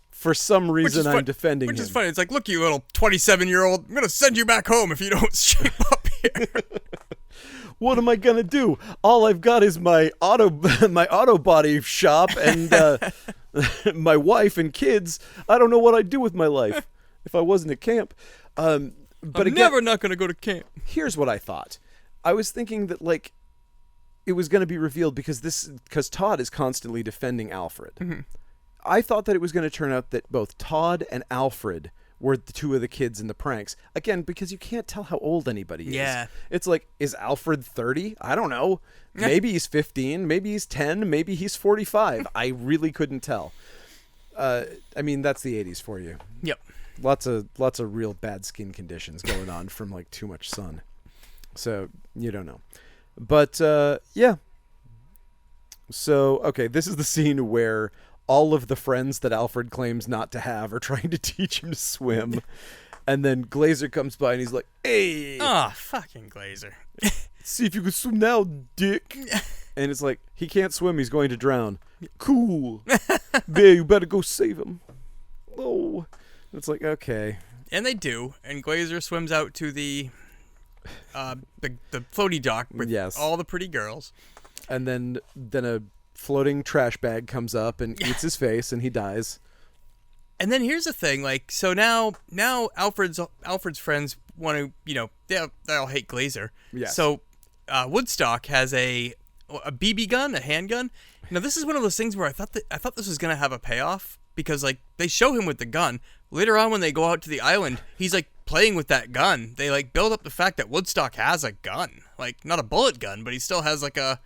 for some reason I'm defending him. Which is funny. It's like, look, you little 27-year-old, I'm going to send you back home if you don't shape up here. What am I gonna do? All I've got is my auto body shop and my wife and kids. I don't know what I'd do with my life if I wasn't at camp. But I'm again, never not going to go to camp. here's what I thought. I was thinking that, like, it was going to be revealed because Todd is constantly defending Alfred. Mm-hmm. I thought that it was going to turn out that both Todd and Alfred were the 2 of the kids in the pranks. Again, because you can't tell how old anybody is. Yeah. It's like, is Alfred 30? I don't know. Maybe he's 15. Maybe he's 10. Maybe he's 45. I really couldn't tell. I mean, that's the 80s for you. Yep. Lots of real bad skin conditions going on from like too much sun. So you don't know. But yeah. So okay, this is the scene where all of the friends that Alfred claims not to have are trying to teach him to swim. And then Glazer comes by and he's like, hey, Oh, fucking Glazer. see if you can swim now, dick. And it's like, he can't swim, he's going to drown. Cool. Babe, you better go save him. Oh. It's like, okay. And they do. And Glazer swims out to the the floaty dock with Yes. all the pretty girls. And then a floating trash bag comes up and eats his face, and he dies. And then here's the thing, like, so now Alfred's friends want to, they all hate Glazer. Yes. So Woodstock has a BB gun, a handgun. Now this is one of those things where I thought this was gonna have a payoff, because like they show him with the gun later on when they go out to the island. He's like playing with that gun. They like build up the fact that Woodstock has a gun, like not a bullet gun, but he still has like a.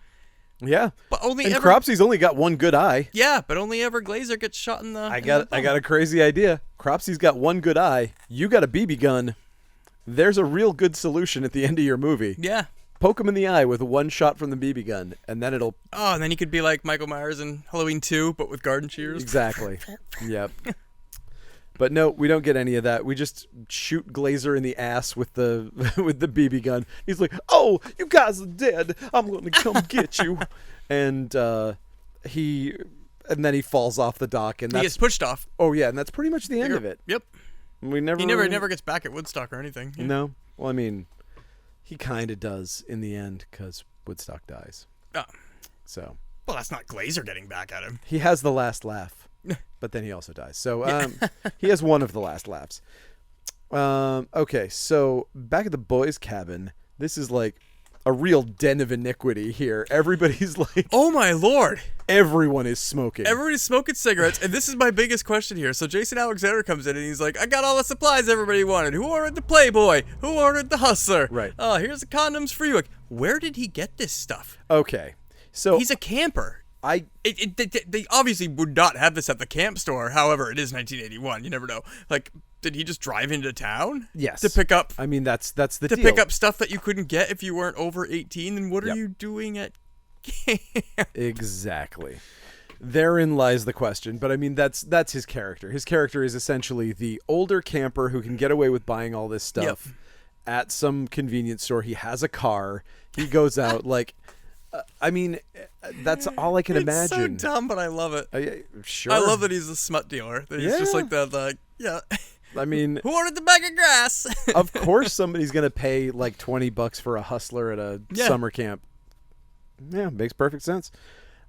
Yeah. But only and ever. Cropsy's only got one good eye. Yeah, but only ever Glazer gets shot in the. I got a crazy idea. Cropsy's got one good eye. You got a BB gun. There's a real good solution at the end of your movie. Yeah. Poke him in the eye with one shot from the BB gun, and then it'll. Oh, and then he could be like Michael Myers in Halloween 2, but with garden shears. Exactly. Yep. But no, we don't get any of that. We just shoot Glazer in the ass with the with the BB gun. He's like, "Oh, you guys are dead. I'm gonna come get you," and then he falls off the dock, and He gets pushed off. oh yeah, and that's pretty much the end of it. Yep. We never He never gets back at Woodstock or anything. Yeah. No. Well, I mean, he kind of does in the end because Woodstock dies. Oh. So. Well, that's not Glazer getting back at him. He has the last laugh, but then he also dies. So he has one of the last laughs. Okay, so back at the boys' cabin, this is like a real den of iniquity here. Everybody's like, Oh my lord! everyone is smoking. Everybody's smoking cigarettes, and this is my biggest question here. So Jason Alexander comes in and he's like, "I got all the supplies everybody wanted. Who ordered the Playboy? Who ordered the Hustler? Right. Oh, here's the condoms for you." Like, where did he get this stuff? Okay, so He's a camper. I They obviously would not have this at the camp store. However, it is 1981. You never know. Like, did he just drive into town? Yes. To pick up I mean that's the to deal. pick up stuff that you couldn't get if you weren't over 18? Then what are Yep. you doing at camp? Exactly. Therein lies the question. But I mean, that's his character. His character is essentially the older camper who can get away with buying all this stuff at some convenience store. He has a car. He goes out like, I mean, that's all I can imagine. It's so dumb, but I love it. Sure. I love that he's a smut dealer. That he's just Yeah. like that. Like, yeah. I mean, Who ordered the bag of grass? of course somebody's gonna pay like $20 for a hustler at a summer camp. Yeah, makes perfect sense.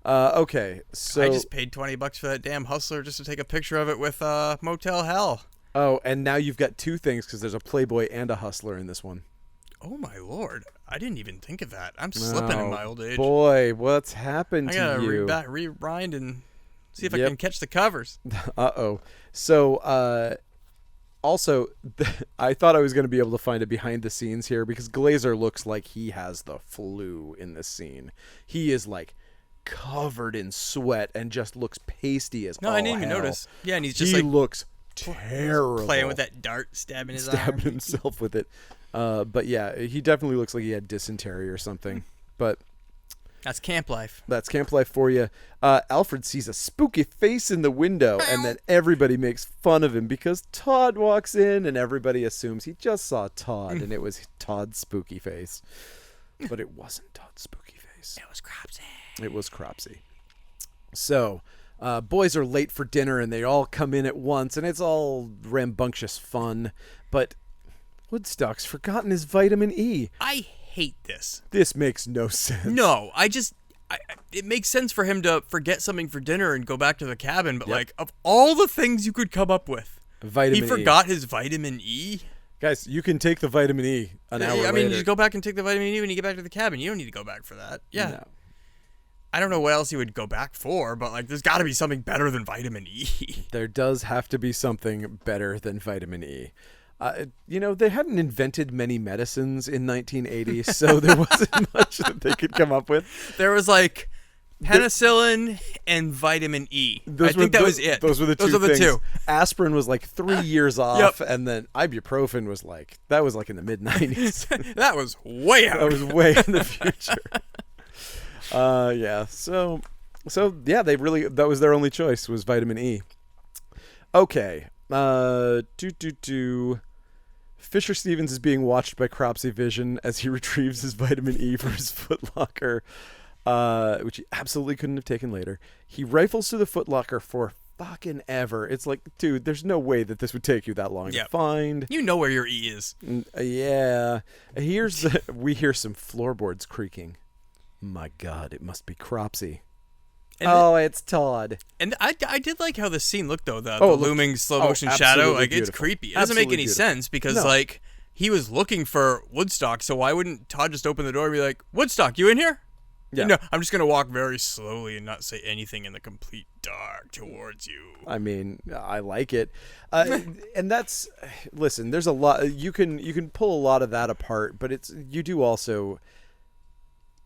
Okay, so I just paid $20 for that damn Hustler just to take a picture of it with Motel Hell. oh, and now you've got two things because there's a Playboy and a hustler in this one. Oh my lord! I didn't even think of that. I'm slipping in my old age. Boy, what's happened I to gotta you? rewind and see if I Yep. can catch the covers. Uh-oh. So, also, I thought I was going to be able to find a behind the scenes here because Glazer looks like he has the flu in this scene. He is like covered in sweat and just looks pasty as No, all I didn't even hell. notice. Yeah, and he's just He like looks terrible. playing with that dart, stabbing his stabbing arm. himself with it. But yeah, he definitely looks like he had dysentery or something. But That's camp life. that's camp life for you. Alfred sees a spooky face in the window, and then everybody makes fun of him because Todd walks in, and everybody assumes he just saw Todd, and it was Todd's spooky face. But it wasn't Todd's spooky face. It was Cropsy. It was Cropsy. So, boys are late for dinner, and they all come in at once, and it's all rambunctious fun. But Woodstock's forgotten his vitamin E. I hate this. This makes no sense. No, it makes sense for him to forget something for dinner and go back to the cabin, but like of all the things you could come up with, Vitamin he E. forgot his vitamin E. Guys, you can take the vitamin E an hour I later. mean, you just go back and take the vitamin E when you get back to the cabin. You don't need to go back for that. Yeah. No. I don't know what else he would go back for, but like there's got to be something better than vitamin E. There does have to be something better than vitamin E. They hadn't invented many medicines in 1980, so there wasn't much that they could come up with. There was like penicillin and vitamin E. I think that was it. Those were the two Those are the things. two. Aspirin was like 3 years off, and then ibuprofen was like in the mid 90s. That was way out. That was way in the future. Yeah. So yeah, that was their only choice was vitamin E. Okay. Fisher Stevens is being watched by Cropsy Vision as he retrieves his vitamin E from his footlocker, which he absolutely couldn't have taken later. He rifles through the footlocker for fucking ever. It's like, dude, there's no way that this would take you that long to Yep. find. You know where your E is. Yeah. We hear some floorboards creaking. My God, it must be Cropsy. And It's Todd. And I did like how the scene looked, though. The it looked- looming slow motion shadow. absolutely Like, it's beautiful. creepy. It doesn't make Absolutely any beautiful. sense because, No. like, he was looking for Woodstock, so why wouldn't Todd just open the door and be like, Woodstock, you in here? Yeah. No, I'm just going to walk very slowly and not say anything in the complete dark towards you. I mean, I like it, and that's listen. There's a lot you can pull a lot of that apart, but you do also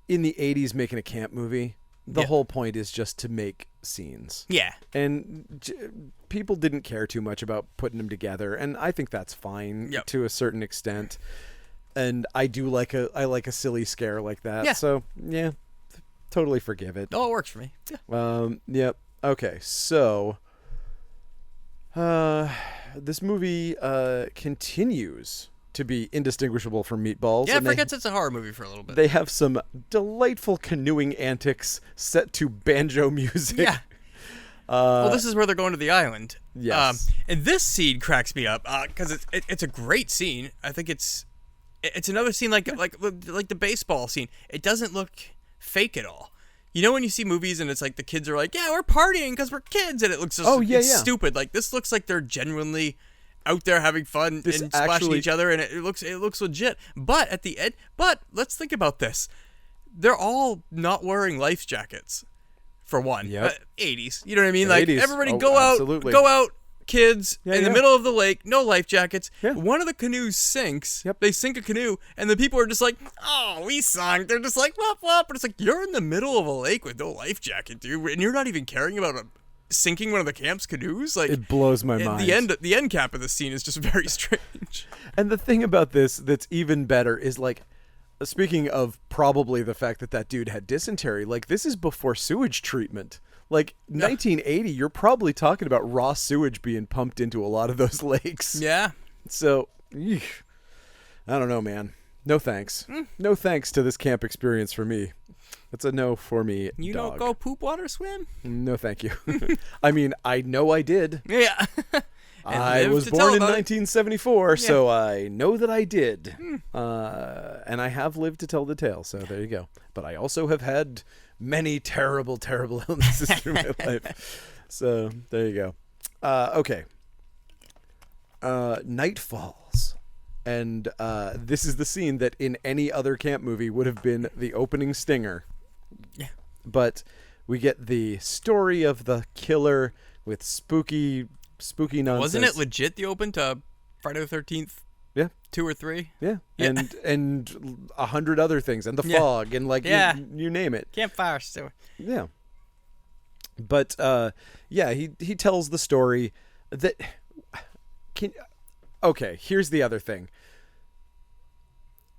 in the '80s making a camp movie. The Yeah. whole point is just to make scenes, Yeah. and people didn't care too much about putting them together, and I think that's fine Yep. to a certain extent. And I like a silly scare like that. Yeah. So yeah, totally forgive it. Oh, it works for me. Yeah. Yep. Okay. So, this movie continues to be indistinguishable from Meatballs. Yeah, it and forgets it's a horror movie for a little bit. they have some delightful canoeing antics set to banjo music. Yeah. Well, this is where they're going to the island. Yes. And this scene cracks me up because it's a great scene. I think it's another scene like the baseball scene. It doesn't look fake at all. You know when you see movies and it's like the kids are like, yeah, we're partying because we're kids, and it looks just it's stupid. Like this looks like they're genuinely out there having fun This and splashing actually- each other, and it looks legit. But at the end, let's think about this. They're all not wearing life jackets. For one, Yep. 80s. You know what I mean? Like 80s. everybody Oh, go absolutely. out, kids, Yeah, in the yeah. middle of the lake, no life jackets. Yeah. One of the canoes sinks. Yep. They sink a canoe, and the people are just like, "Oh, we sunk." They're just like, "Wop wop," but it's like you're in the middle of a lake with no life jacket, dude, and you're not even caring about sinking one of the camp's canoes. Like It blows my and mind. the end cap of the scene is just very strange. And the thing about this that's even better is like, speaking of probably the fact that dude had dysentery, like this is before sewage treatment. Like 1980, you're probably talking about raw sewage being pumped into a lot of those lakes. Yeah. So, eesh, I don't know, man. No thanks. No thanks to this camp experience for me. That's a no for me. You dog. don't go poop water swim? No, thank you. I mean, I know I did. Yeah. I live was to born tell in about it. 1974, so I know that I did. And I have lived to tell the tale, so there you go. But I also have had many terrible, terrible illnesses through my life. So there you go. Okay. Night falls. And this is the scene that in any other camp movie would have been the opening stinger. Yeah. But we get the story of the killer with spooky nonsense. Wasn't it legit the open to Friday the 13th? Yeah. 2 or 3? Yeah. Yeah. And 100 other things, and the Yeah. fog, and like Yeah. you name it. Campfire still. Yeah. But yeah, he tells the story that okay, here's the other thing.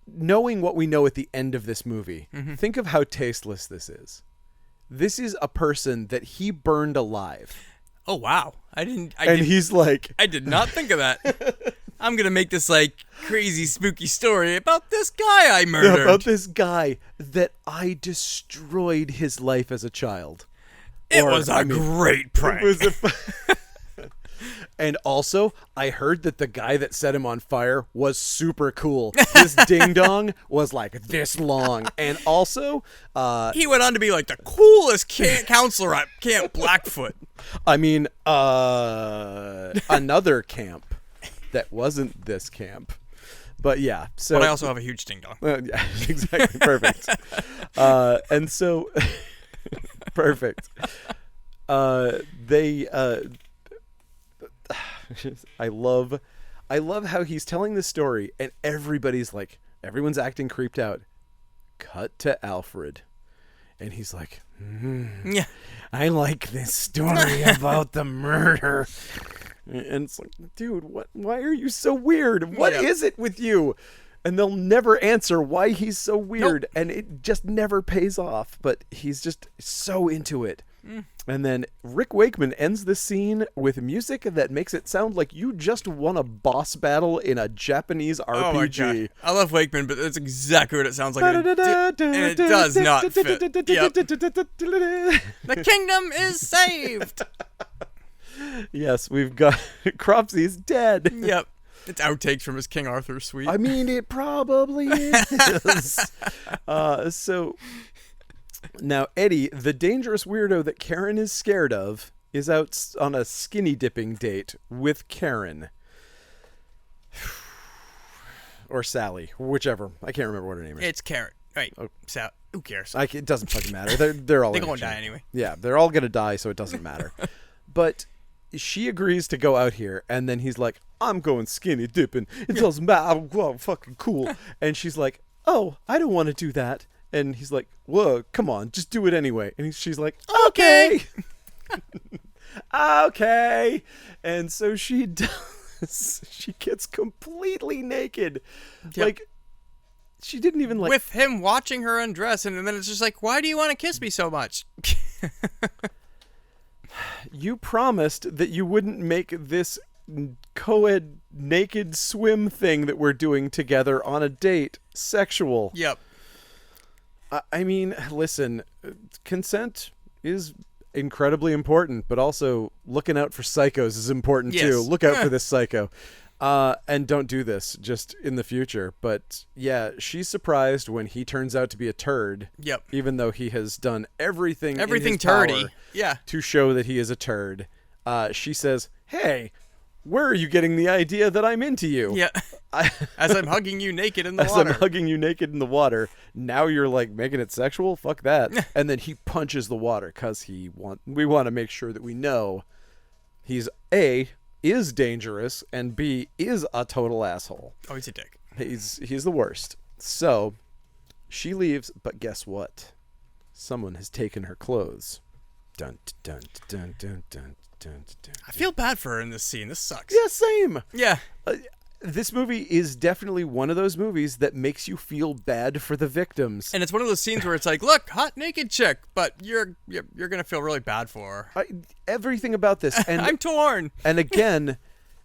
Knowing what we know at the end of this movie, think of how tasteless this is. This is a person that he burned alive. Oh wow. I didn't He's like, I did not think of that. I'm going to make this like crazy spooky story about this guy I murdered. about this guy that I destroyed his life as a child. It Or, was a I mean, great prank. It was and also, I heard that the guy that set him on fire was super cool. His ding dong was like this long, and also, He went on to be like the coolest counselor at Camp Blackfoot. I mean, another camp that wasn't this camp, but yeah. So But I also have a huge ding dong. yeah, exactly, perfect. And so, perfect. They. I love how he's telling this story, and everyone's acting creeped out. Cut to Alfred, and he's like, Yeah. I like this story about the murder. And it's like, dude, why are you so weird? What is Yeah. it with you? And they'll never answer why he's so weird. And it just never pays off. But he's just so into it. And then Rick Wakeman ends the scene with music that makes it sound like you just won a boss battle in a Japanese RPG. Oh my god. I love Wakeman, but that's exactly what it sounds like. And it does not fit. Yep. The kingdom is saved. Yes, we've got Cropsy's dead. Yep. It's outtakes from his King Arthur suite. I mean, it probably is. So now Eddie, the dangerous weirdo that Karen is scared of, is out on a skinny dipping date with Karen. Or Sally, whichever. I can't remember what her name is. It's Carrot. Right. So, who cares? It doesn't fucking matter. They're all They're gonna going to die change. anyway. Yeah, they're all gonna die, so it doesn't matter. But she agrees to go out here, and then he's like, "I'm going skinny dipping. It doesn't matter. I'm fucking cool." And she's like, "Oh, I don't want to do that." And he's like, "Whoa, come on, just do it anyway." And she's like, "Okay, okay." And so she does. She gets completely naked, Yep. like. She didn't even like With him watching her undress, and then it's just like, why do you want to kiss me so much? You promised that you wouldn't make this co-ed naked swim thing that we're doing together on a date sexual. Yep. I mean, listen, consent is incredibly important, but also looking out for psychos is important Yes. too. Look out for this psycho. And don't do this just in the future. But yeah, she's surprised when he turns out to be a turd. Yep. Even though he has done everything in his turdy. power Yeah. to show that he is a turd. She says, "Hey, where are you getting the idea that I'm into you?" Yeah. As I'm hugging you naked in the As water. I'm hugging you naked in the water. Now you're like making it sexual? Fuck that. And then he punches the water because we want to make sure that we know he's A, is dangerous, and B, is a total asshole. Oh, he's a dick. He's the worst. So she leaves, but guess what? Someone has taken her clothes. Dun dun dun dun dun dun dun. I feel bad for her in this scene. This sucks. Yeah, same. Yeah. This movie is definitely one of those movies that makes you feel bad for the victims. And it's one of those scenes where it's like, look, hot naked chick, but you're gonna feel really bad for her. Everything about this, and I'm torn. and again,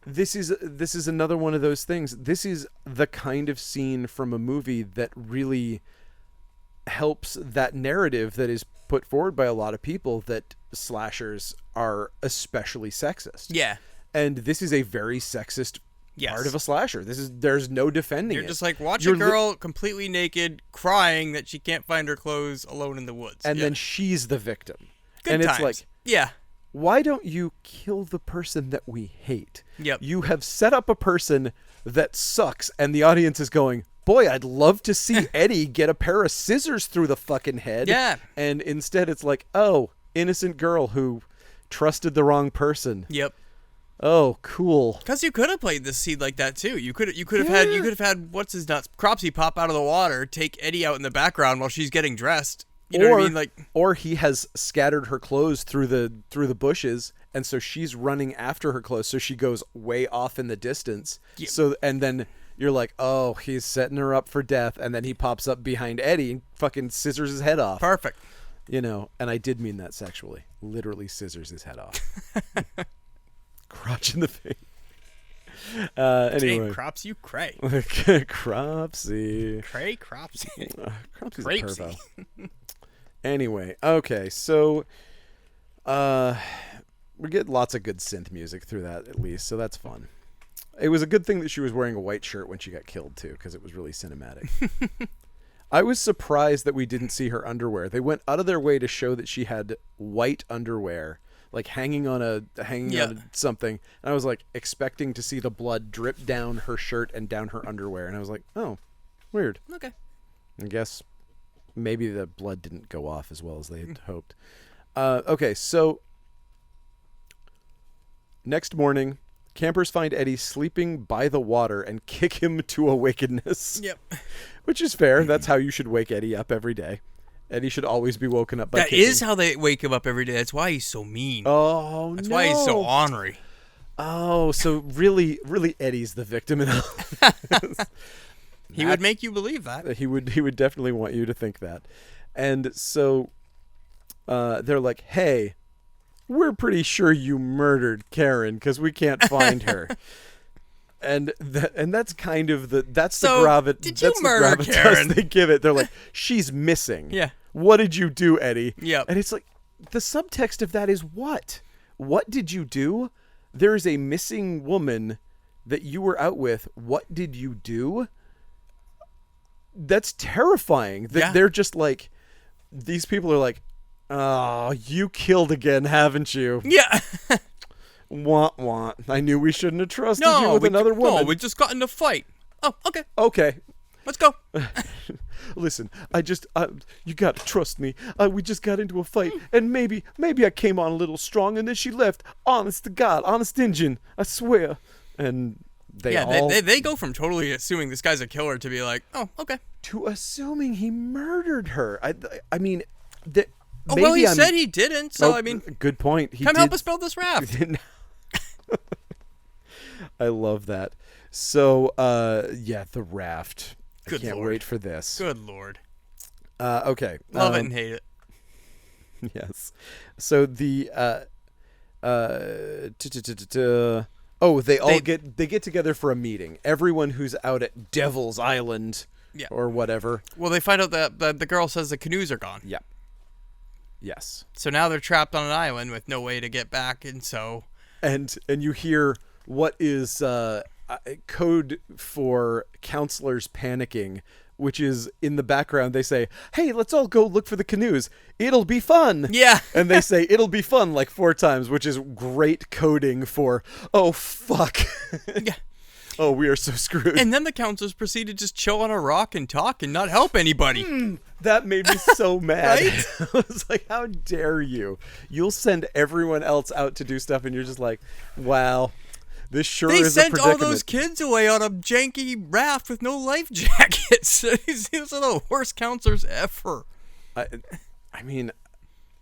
this is another one of those things. This is the kind of scene from a movie that really helps that narrative that is put forward by a lot of people that slashers are especially sexist. Yeah. And this is a very sexist Yes. part of a slasher. There's no defending You're it. just like, watch You're a girl completely naked, crying that she can't find her clothes alone in the woods. and Yeah. then she's the victim. Good and times. it's like, yeah. why don't you kill the person that we hate? Yep. You have set up a person that sucks, and the audience is going, boy, I'd love to see Eddie get a pair of scissors through the fucking head. Yeah. And instead it's like, oh, innocent girl who trusted the wrong person. Yep. Oh, cool. Because you could have played this scene like that too. You could have had what's his nuts Cropsy pop out of the water, take Eddie out in the background while she's getting dressed. You know what I mean? Like, or he has scattered her clothes through the bushes, and so she's running after her clothes, so she goes way off in the distance. Yeah. So and then you're like, oh, he's setting her up for death, and then he pops up behind Eddie and fucking scissors his head off. perfect. You know, and I did mean that sexually. Literally scissors his head off. Crotch in the face. Anyway. Dang, Crops, you cray. Cropsy. Cray, Cropsy. Cropsy's Crazy. a pervo. Anyway, okay, so we get lots of good synth music through that at least, so that's fun. It was a good thing that she was wearing a white shirt when she got killed too, because it was really cinematic. I was surprised that we didn't see her underwear. They went out of their way to show that she had white underwear, like hanging on something. And I was like expecting to see the blood drip down her shirt and down her underwear, and I was like, oh, weird. Okay. I guess maybe the blood didn't go off as well as they had hoped. Okay, so next morning, campers find Eddie sleeping by the water and kick him to awakeness. Yep. Which is fair. That's how you should wake Eddie up every day. Eddie should always be woken up by That kicking. is how they wake him up every day. That's why he's so mean. Oh, That's why he's so ornery. Oh, so really Eddie's the victim in all. He would make you believe that. He would definitely want you to think that. And so they're like, hey, we're pretty sure you murdered Karen because we can't find her. And that's kind of the did you murder Karen? They give it. They're like, she's missing. Yeah. What did you do, Eddie? Yep. And it's like, the subtext of that is what? What did you do? there is a missing woman that you were out with. What did you do? That's terrifying. That Yeah. they're just like, these people are like, oh, you killed again, haven't you? Yeah. Wah, wah. I knew we shouldn't have trusted you No, with another woman. No, we just got in a fight. Oh, okay. Okay. Let's go. Listen, you got to trust me. We just got into a fight, and maybe I came on a little strong, and then she left. Honest to God, honest Injun, I swear. And they all they go from totally assuming this guy's a killer to be like, oh, okay. to assuming he murdered her. I mean, Oh, well, he said he didn't, so I mean, good point. He come did, help us build this raft. I love that. So, yeah, the raft. Good I can't Lord. wait for this. Good Lord. Okay. Love it and hate it. Yes. So the they get together for a meeting. Everyone who's out at Devil's Island or whatever. Well, they find out that the girl says the canoes are gone. Yeah. Yes. So now they're trapped on an island with no way to get back, and so And you hear what is code for counselors panicking, which is in the background. They say, "Hey, let's all go look for the canoes. It'll be fun." Yeah. And they say, "It'll be fun," like 4 times, which is great coding for, oh, fuck. Yeah. Oh, we are so screwed. And then the counselors proceed to just chill on a rock and talk and not help anybody. That made me so mad. Right? I was like, how dare you? You'll send everyone else out to do stuff, and you're just like, wow, this sure They is a sent predicament. all those kids away on a janky raft with no life jackets. These are the worst counselors ever. I mean,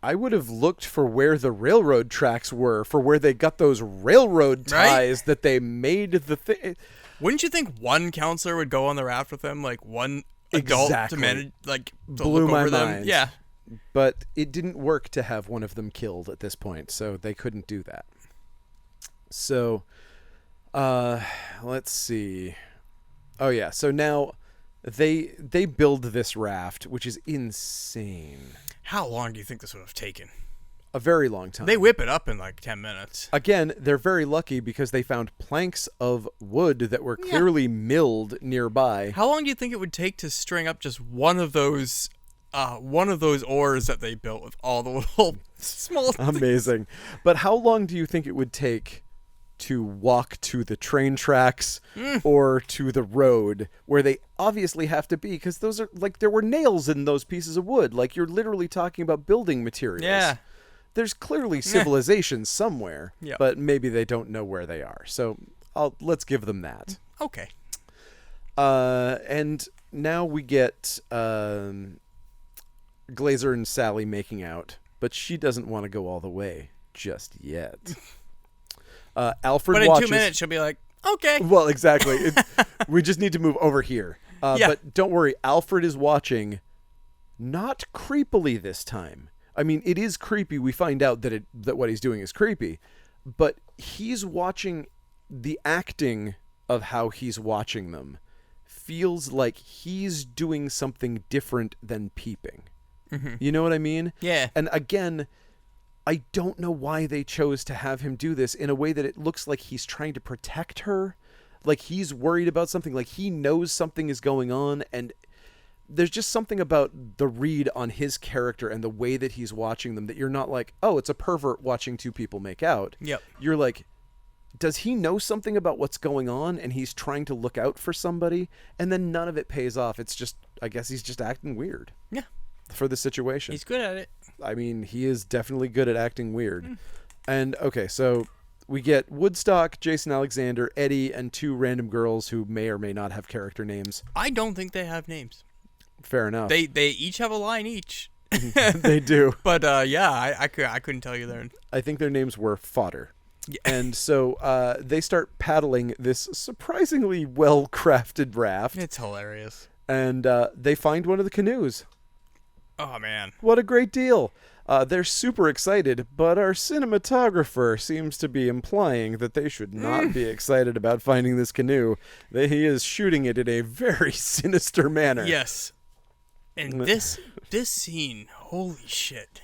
I would have looked for where the railroad tracks were, for where they got those railroad ties that they made the thing. Wouldn't you think one counselor would go on the raft with them, like one adult Exactly. to manage, like to Blew look my over them? mind. Yeah. But it didn't work to have one of them killed at this point, so they couldn't do that. So, let's see. Oh yeah, so now they build this raft, which is insane. How long do you think this would have taken? A very long time. They whip it up in like 10 minutes. Again, they're very lucky because they found planks of wood that were clearly milled nearby. How long do you think it would take to string up just one of those oars that they built with all the little small Amazing. But how long do you think it would take to walk to the train tracks or to the road where they obviously have to be? Because those are, like, there were nails in those pieces of wood. Like, you're literally talking about building materials. Yeah. There's clearly civilization somewhere, Yep. but maybe they don't know where they are. So let's give them that. Okay. And now we get Glazer and Sally making out, but she doesn't want to go all the way just yet. Alfred But in watches. 2 minutes she'll be like, okay. Well, exactly. We just need to move over here. Yeah. But don't worry, Alfred is watching, not creepily this time. I mean, it is creepy. We find out that what he's doing is creepy, but he's watching. The acting of how he's watching them feels like he's doing something different than peeping. You know what I mean? Yeah. And again, I don't know why they chose to have him do this in a way that it looks like he's trying to protect her, like he's worried about something, like he knows something is going on, and there's just something about the read on his character and the way that he's watching them that you're not like, oh, it's a pervert watching 2 people make out. Yep. You're like, does he know something about what's going on and he's trying to look out for somebody? And then none of it pays off. It's just, I guess he's just acting weird Yeah. for the situation. He's good at it. I mean, he is definitely good at acting weird. And okay, so we get Woodstock, Jason Alexander, Eddie, and 2 random girls who may or may not have character names. I don't think they have names. Fair enough. They each have a line each. They do. But yeah, I couldn't tell you their. I think their names were fodder. Yeah. And so they start paddling this surprisingly well-crafted raft, It's hilarious. and they find one of the canoes. Oh man. What a great deal. They're super excited, but our cinematographer seems to be implying that they should not be excited about finding this canoe. He is shooting it in a very sinister manner. Yes. And this scene, holy shit.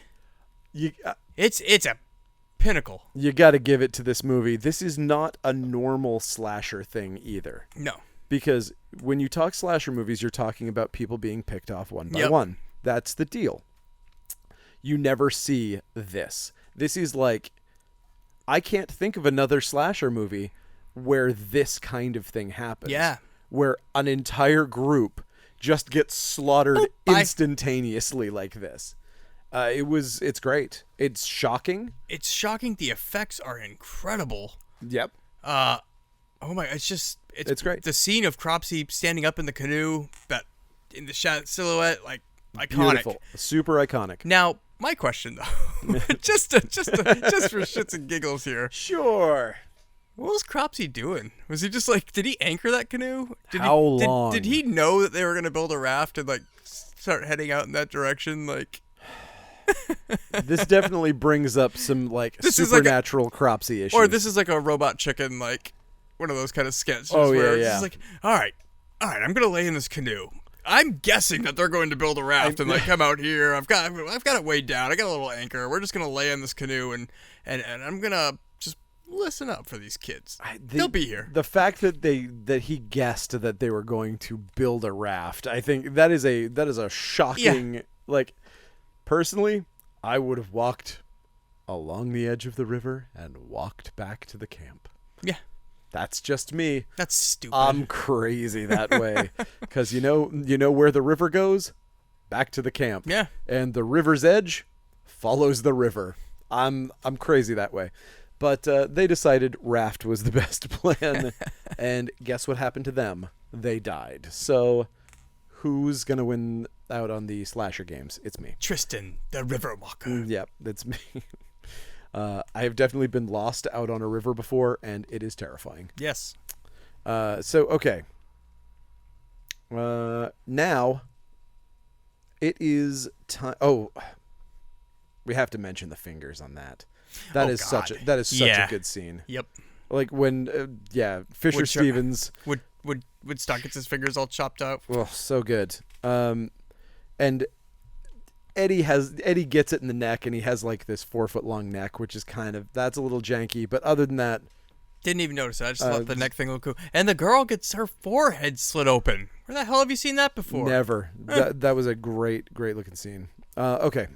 You, It's a pinnacle. You got to give it to this movie. This is not a normal slasher thing either. No. Because when you talk slasher movies, you're talking about people being picked off one by Yep. one. That's the deal. You never see this. This is like, I can't think of another slasher movie where this kind of thing happens. Yeah. Where an entire group just gets slaughtered Oh, bye. instantaneously like this. It's great. It's shocking. It's shocking. The effects are incredible. Yep. Oh my! It's great. The scene of Cropsy standing up in the canoe, that in the silhouette, like iconic. Beautiful. Super iconic. Now, my question though, just for shits and giggles here, Sure. what was Cropsy doing? Was he just like, did he anchor that canoe? How long? Did he know that they were gonna build a raft and like start heading out in that direction? Like, This definitely brings up some like This is like supernatural Cropsy issues. or this is like a Robot Chicken, like one of those kind of sketches. Oh, yeah, where it's yeah. just like, all right, I'm gonna lay in this canoe. I'm guessing that they're going to build a raft and like come out here. I've got it weighed down. I got a little anchor. We're just gonna lay in this canoe and I'm gonna just listen up for these kids. They'll be here. The fact that he guessed that they were going to build a raft, I think that is a shocking. Like, personally, I would have walked along the edge of the river and walked back to the camp. Yeah, That's just me. that's stupid. I'm crazy that way, because you know where the river goes, back to the camp. Yeah. And the river's edge follows the river. I'm crazy that way, but they decided raft was the best plan, and guess what happened to them? They died. So, who's gonna win out on the slasher games? It's me. Tristan, the River Walker. Yep, it's me. I have definitely been lost out on a river before, and it is terrifying. Yes. So okay. Now it is time. Oh, we have to mention the fingers on that. That Oh, is God. such a Yeah. good scene. Yep. Like when Fisher Woodchuck- Stevens. Woodstock gets his fingers all chopped up. Oh, so good. And Eddie gets it in the neck, and he has like this 4-foot long neck, which is that's a little janky. But other than that, Didn't even notice it. I just thought the neck thing looked cool. And the girl gets her forehead slit open. Where the hell have you seen that before? never. That was a great looking scene. Okay,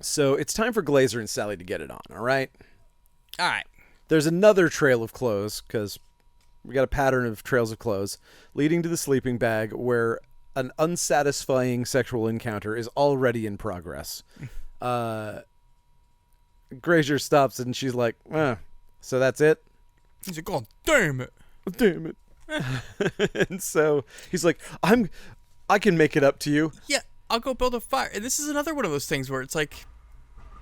so it's time for Glazer and Sally to get it on. All right. All right. There's another trail of clothes, because we got a pattern of trails of clothes leading to the sleeping bag, where an unsatisfying sexual encounter is already in progress. Grazer stops and she's like, so that's it? He's like, oh, damn it. Damn it. And so he's like, I can make it up to you. Yeah, I'll go build a fire. And this is another one of those things where it's like,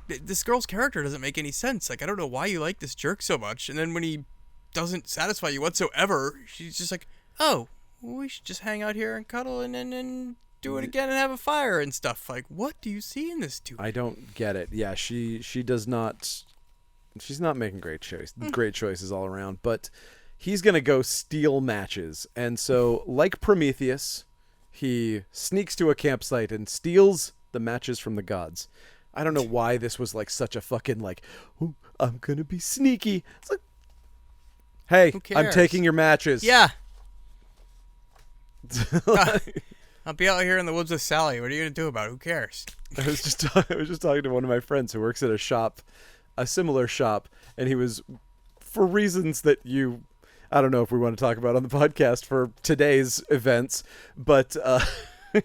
this girl's character doesn't make any sense. Like, I don't know why you like this jerk so much. And then when he doesn't satisfy you whatsoever, she's just like, oh, we should just hang out here and cuddle and do it again and have a fire and stuff. Like, what do you see in this dude? I don't get it. Yeah, she does not. She's not making great choices all around. But he's gonna go steal matches, and so like Prometheus, he sneaks to a campsite and steals the matches from the gods. I don't know why this was like such a fucking like, "Ooh, I'm gonna be sneaky." It's like, hey, Who I'm cares? taking your matches. Yeah. I'll be out here in the woods with Sally. What are you gonna do about it? Who cares? I was just talking to one of my friends who works at a similar shop, and he was, for reasons that I don't know if we want to talk about on the podcast for today's events, but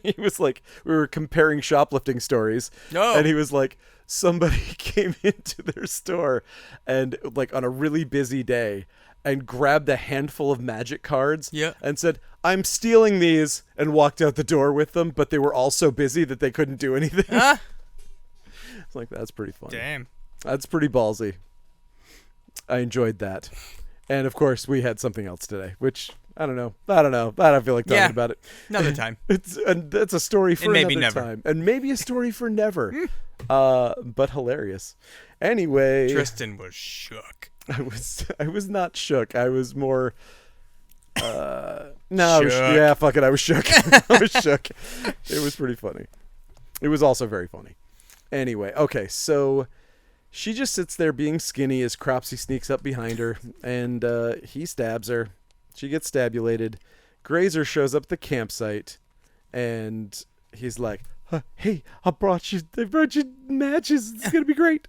he was like, we were comparing shoplifting stories, Oh. and he was like, somebody came into their store and like on a really busy day and grabbed a handful of magic cards Yeah. and said, I'm stealing these, and walked out the door with them, but they were all so busy that they couldn't do anything. Huh? It's like, that's pretty funny. Damn. That's pretty ballsy. I enjoyed that. And of course, we had something else today, which I don't know. I don't feel like talking Yeah. about it. Another time. That's a story for And maybe another never. time, and maybe a story for never. But hilarious. Anyway, Tristan was shook. I was not shook. I was more. No, Shook. yeah, fuck it. I was shook. I was shook. It was pretty funny. It was also very funny. Anyway, okay, so She just sits there being skinny as Cropsy sneaks up behind her, and he stabs her. She gets stabulated. Grazer shows up at the campsite, and he's like, "Hey, I brought you matches. It's gonna be great."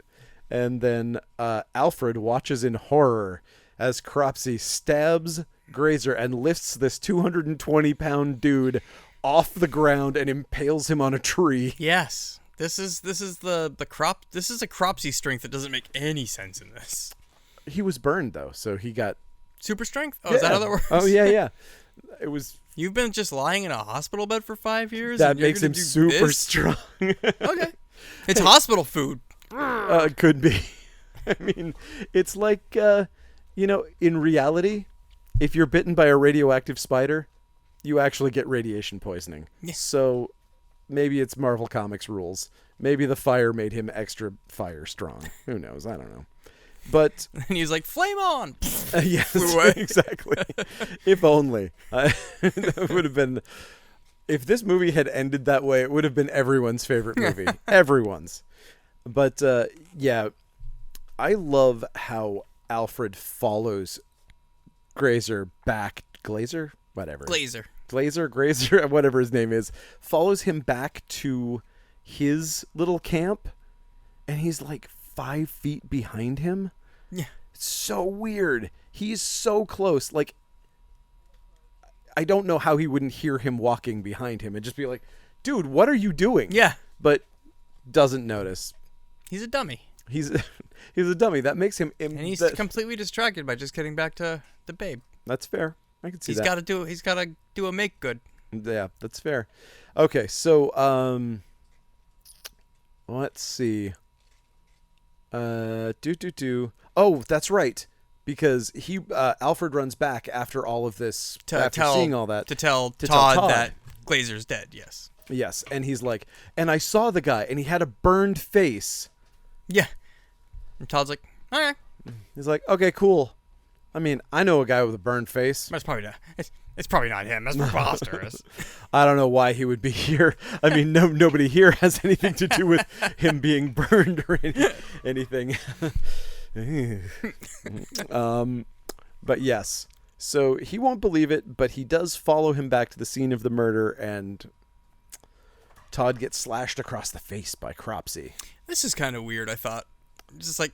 And then Alfred watches in horror as Cropsy stabs Grazer and lifts this 220-pound dude off the ground and impales him on a tree. Yes. This is the crop. This is a Cropsy strength that doesn't make any sense in this. He was burned though, so he got super strength. Oh, is that how that works? Oh yeah. It was. You've been just lying in a hospital bed for 5 years. That and you're makes gonna him do super this? strong. Okay, it's hospital food. Could be. I mean, it's like in reality, if you're bitten by a radioactive spider, you actually get radiation poisoning. Yeah. So maybe it's Marvel Comics rules. Maybe the fire made him extra fire strong. Who knows? I don't know. But And he's like, flame on. yes, Flew away. exactly. If only. That would have been. If this movie had ended that way, it would have been everyone's favorite movie. Everyone's. But yeah, I love how Alfred follows Grazer back. Glazer? Whatever. Grazer, whatever his name is, follows him back to his little camp, and he's like 5 feet behind him. Yeah. It's so weird. He's so close. Like, I don't know how he wouldn't hear him walking behind him and just be like, dude, what are you doing? Yeah. But doesn't notice. He's a dummy. He's a dummy. That makes him... And he's completely distracted by just getting back to the babe. That's fair. I can see He's that. He's got to do a make good. Yeah, that's fair. Okay, so let's see. Oh, that's right. Because Alfred runs back after all of this, seeing all that. To tell tell Todd that Glazer's dead, yes. Yes, and he's like, and I saw the guy, and he had a burned face. Yeah. And Todd's like, okay. He's like, okay, cool. I mean, I know a guy with a burned face. That's probably not. It's probably not him. That's preposterous. I don't know why he would be here. I mean, nobody here has anything to do with him being burned or anything. But yes, so he won't believe it, but he does follow him back to the scene of the murder, and Todd gets slashed across the face by Cropsy. This is kind of weird, I thought. Just like,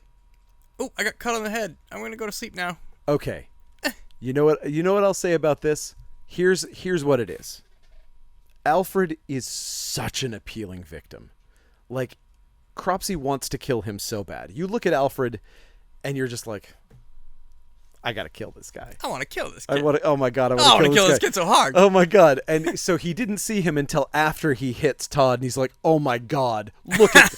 oh, I got cut on the head. I'm going to go to sleep now. Okay. You know what I'll say about this? Here's what it is. Alfred is such an appealing victim. Like, Cropsy wants to kill him so bad. You look at Alfred and you're just like, I gotta kill this guy. I want to kill this kid. Oh my god, I want want to kill this kid so hard. Oh my god. And so he didn't see him until after he hits Todd, and he's like, oh my god, look at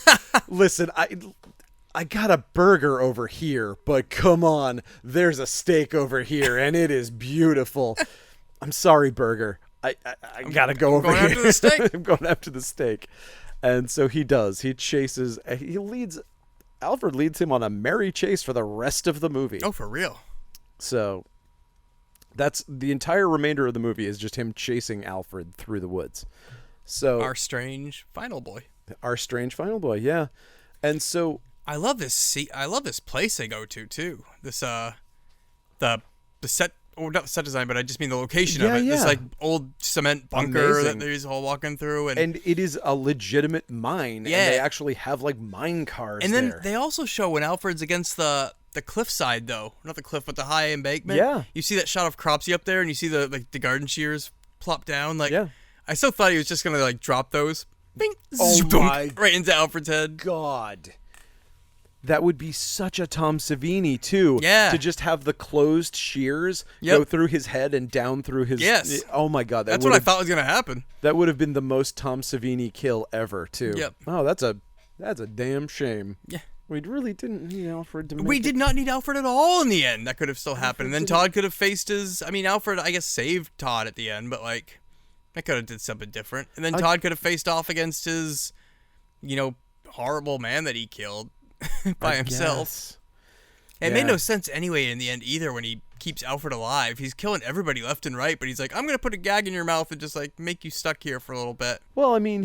listen, I got a burger over here, but come on, there's a steak over here, and it is beautiful. I'm sorry, burger. I gotta go over here. After the steak. I'm going after the steak. And so he does. Alfred leads him on a merry chase for the rest of the movie. Oh, for real? So that's the entire remainder of the movie is just him chasing Alfred through the woods. So Our strange final boy. Yeah. And so I love this I love this place they go to too. This the set, or not the set design, but I just mean the location of it. Yeah. This like old cement bunker Amazing. that they're all walking through, and it is a legitimate mine. Yeah. And they actually have like mine cars. And then there. they also show when Alfred's against the cliffside, though, not the cliff, but the high embankment. Yeah. You see that shot of Cropsy up there, and you see the garden shears plop down. Like, Yeah. I still thought he was just gonna like drop those, bing, Oh zoom, my right into Alfred's head. God. That would be such a Tom Savini too. Yeah. To just have the closed shears Yep. go through his head and down through his. Yes. Oh my God. That's what I thought was gonna happen. That would have been the most Tom Savini kill ever too. Yep. Oh, that's a damn shame. Yeah. We really didn't need Alfred to make We it. did not need Alfred at all in the end. That could have still happened. And then Todd could have faced his... I mean, Alfred, I guess, saved Todd at the end, but, like, I could have did something different. And then Todd could have faced off against his, horrible man that he killed by himself. Yes. It made Yeah. no sense anyway in the end either when he keeps Alfred alive. He's killing everybody left and right, but he's like, I'm going to put a gag in your mouth and just, like, make you stuck here for a little bit. Well, I mean,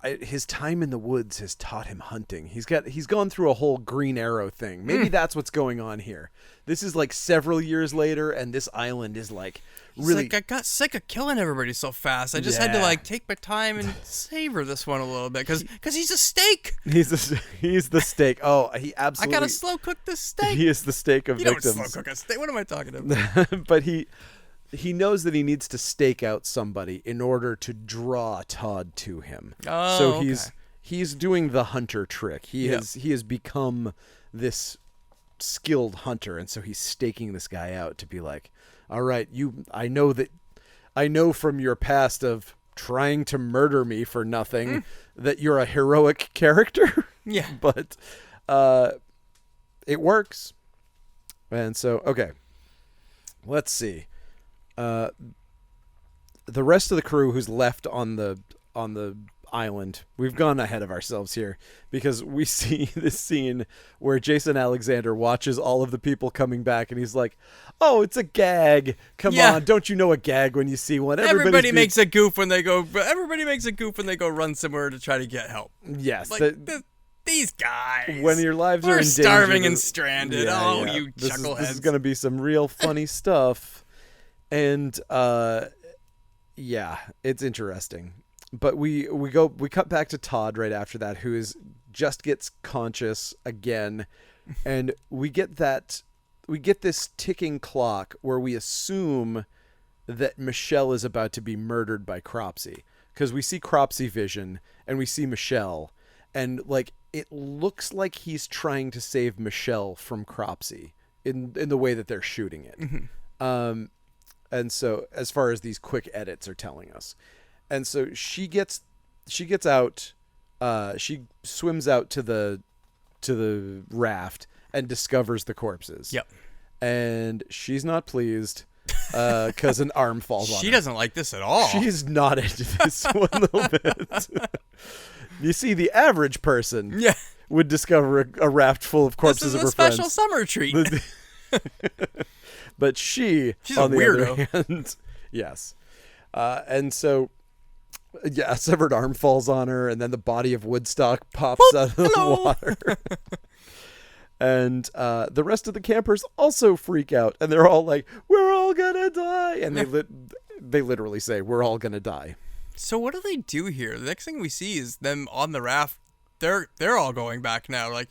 his time in the woods has taught him hunting. He's gone through a whole Green Arrow thing. Maybe that's what's going on here. This is like several years later, and this island is like really. He's like, I got sick of killing everybody so fast. I just had to like take my time and savor this one a little bit because he's a steak. He's the steak. Oh, he absolutely. I gotta slow cook this steak. He is the steak of you victims. don't slow cook a steak. What am I talking about? But he knows that he needs to stake out somebody in order to draw Todd to him. Oh, so okay. he's doing the hunter trick. He has become this skilled hunter, and so he's staking this guy out to be like, all right, I know from your past of trying to murder me for nothing that you're a heroic character. Yeah. But it works. And so, okay. Let's see. The rest of the crew who's left on the island, we've gone ahead of ourselves here because we see this scene where Jason Alexander watches all of the people coming back and he's like, oh, it's a gag. Come on. Don't you know a gag when you see one? Everybody makes a goof when they go run somewhere to try to get help. Yes. Like, these guys. When your lives are in danger. Starving and stranded. You chuckleheads. This is going to be some real funny stuff. And, it's interesting. But we cut back to Todd right after that, who just gets conscious again, and we get this ticking clock where we assume that Michelle is about to be murdered by Cropsy, because we see Cropsy vision and we see Michelle, and like it looks like he's trying to save Michelle from Cropsy in the way that they're shooting it. Mm-hmm. And so as far as these quick edits are telling us. And so she gets out, she swims out to the raft and discovers the corpses. Yep. And she's not pleased because an arm falls on her. She doesn't like this at all. She's not into this one little bit. You see, the average person would discover a raft full of corpses of her friends. This is a special summer treat. But she's on the other hand, yes. And so... a severed arm falls on her, and then the body of Woodstock pops out of the water. And the rest of the campers also freak out, and they're all like, "We're all gonna die!" And they literally say, "We're all gonna die." So what do they do here? The next thing we see is them on the raft. They're all going back now. Like,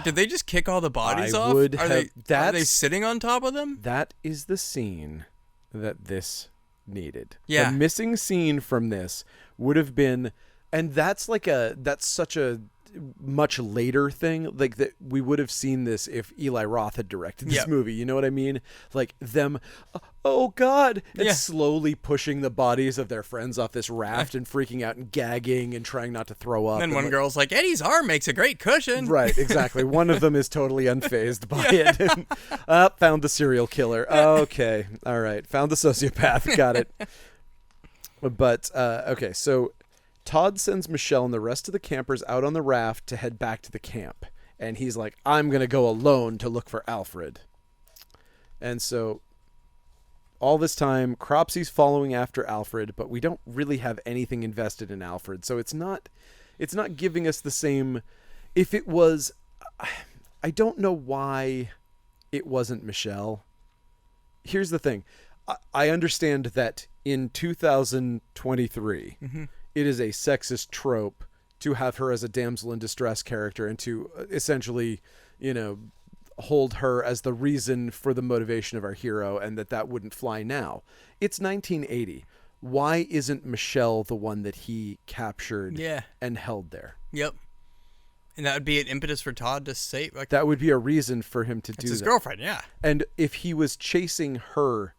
did they just kick all the bodies off? Are they sitting on top of them? That is the scene that this needed. Yeah. The missing scene from this would have been, and that's such a much later thing, like that we would have seen this if Eli Roth had directed this movie. You know what I mean? Like them, oh God, and slowly pushing the bodies of their friends off this raft and freaking out and gagging and trying not to throw up. And then one girl's like, Eddie's arm makes a great cushion. Right, exactly. One of them is totally unfazed by it. And, found the serial killer. Okay, all right. Found the sociopath. Got it. But, okay, so Todd sends Michelle and the rest of the campers out on the raft to head back to the camp. And he's like, I'm going to go alone to look for Alfred. And so all this time, Cropsy's following after Alfred, but we don't really have anything invested in Alfred. So it's not giving us the same. If it was, I don't know why it wasn't Michelle. Here's the thing. I understand that in 2023, it is a sexist trope to have her as a damsel in distress character and to essentially, hold her as the reason for the motivation of our hero, and that wouldn't fly now. It's 1980. Why isn't Michelle the one that he captured and held there? Yep. And that would be an impetus for Todd to say... like, that would be a reason for him to do that. It's his girlfriend, yeah. And if he was chasing her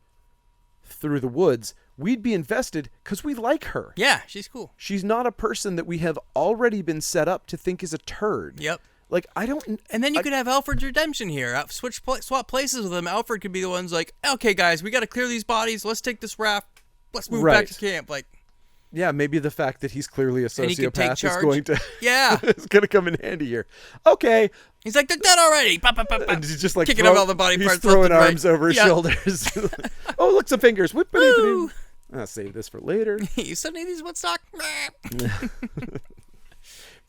through the woods, we'd be invested because we like her. Yeah, she's cool. She's not a person that we have already been set up to think is a turd. Yep. Like, I don't... And then you could have Alfred's redemption here. Swap places with him. Alfred could be the ones like, okay, guys, we got to clear these bodies. Let's take this raft. Let's move back to camp. Like, yeah, maybe the fact that he's clearly a sociopath is going to... Yeah. is going to come in handy here. Okay. He's like, they're dead already. Pop, pop, pop, pop. And he's just like kicking up all the body parts. He's throwing arms over his shoulders. Oh, look, some fingers. Whip, I'll save this for later. You sent me these Woodstock.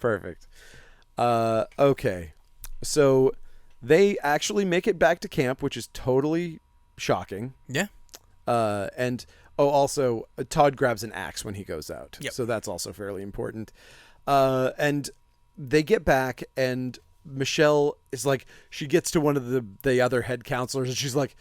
Perfect. Okay. So they actually make it back to camp, which is totally shocking. Yeah. And also Todd grabs an axe when he goes out. Yep. So that's also fairly important. And they get back, and Michelle is like, she gets to one of the other head counselors, and she's like,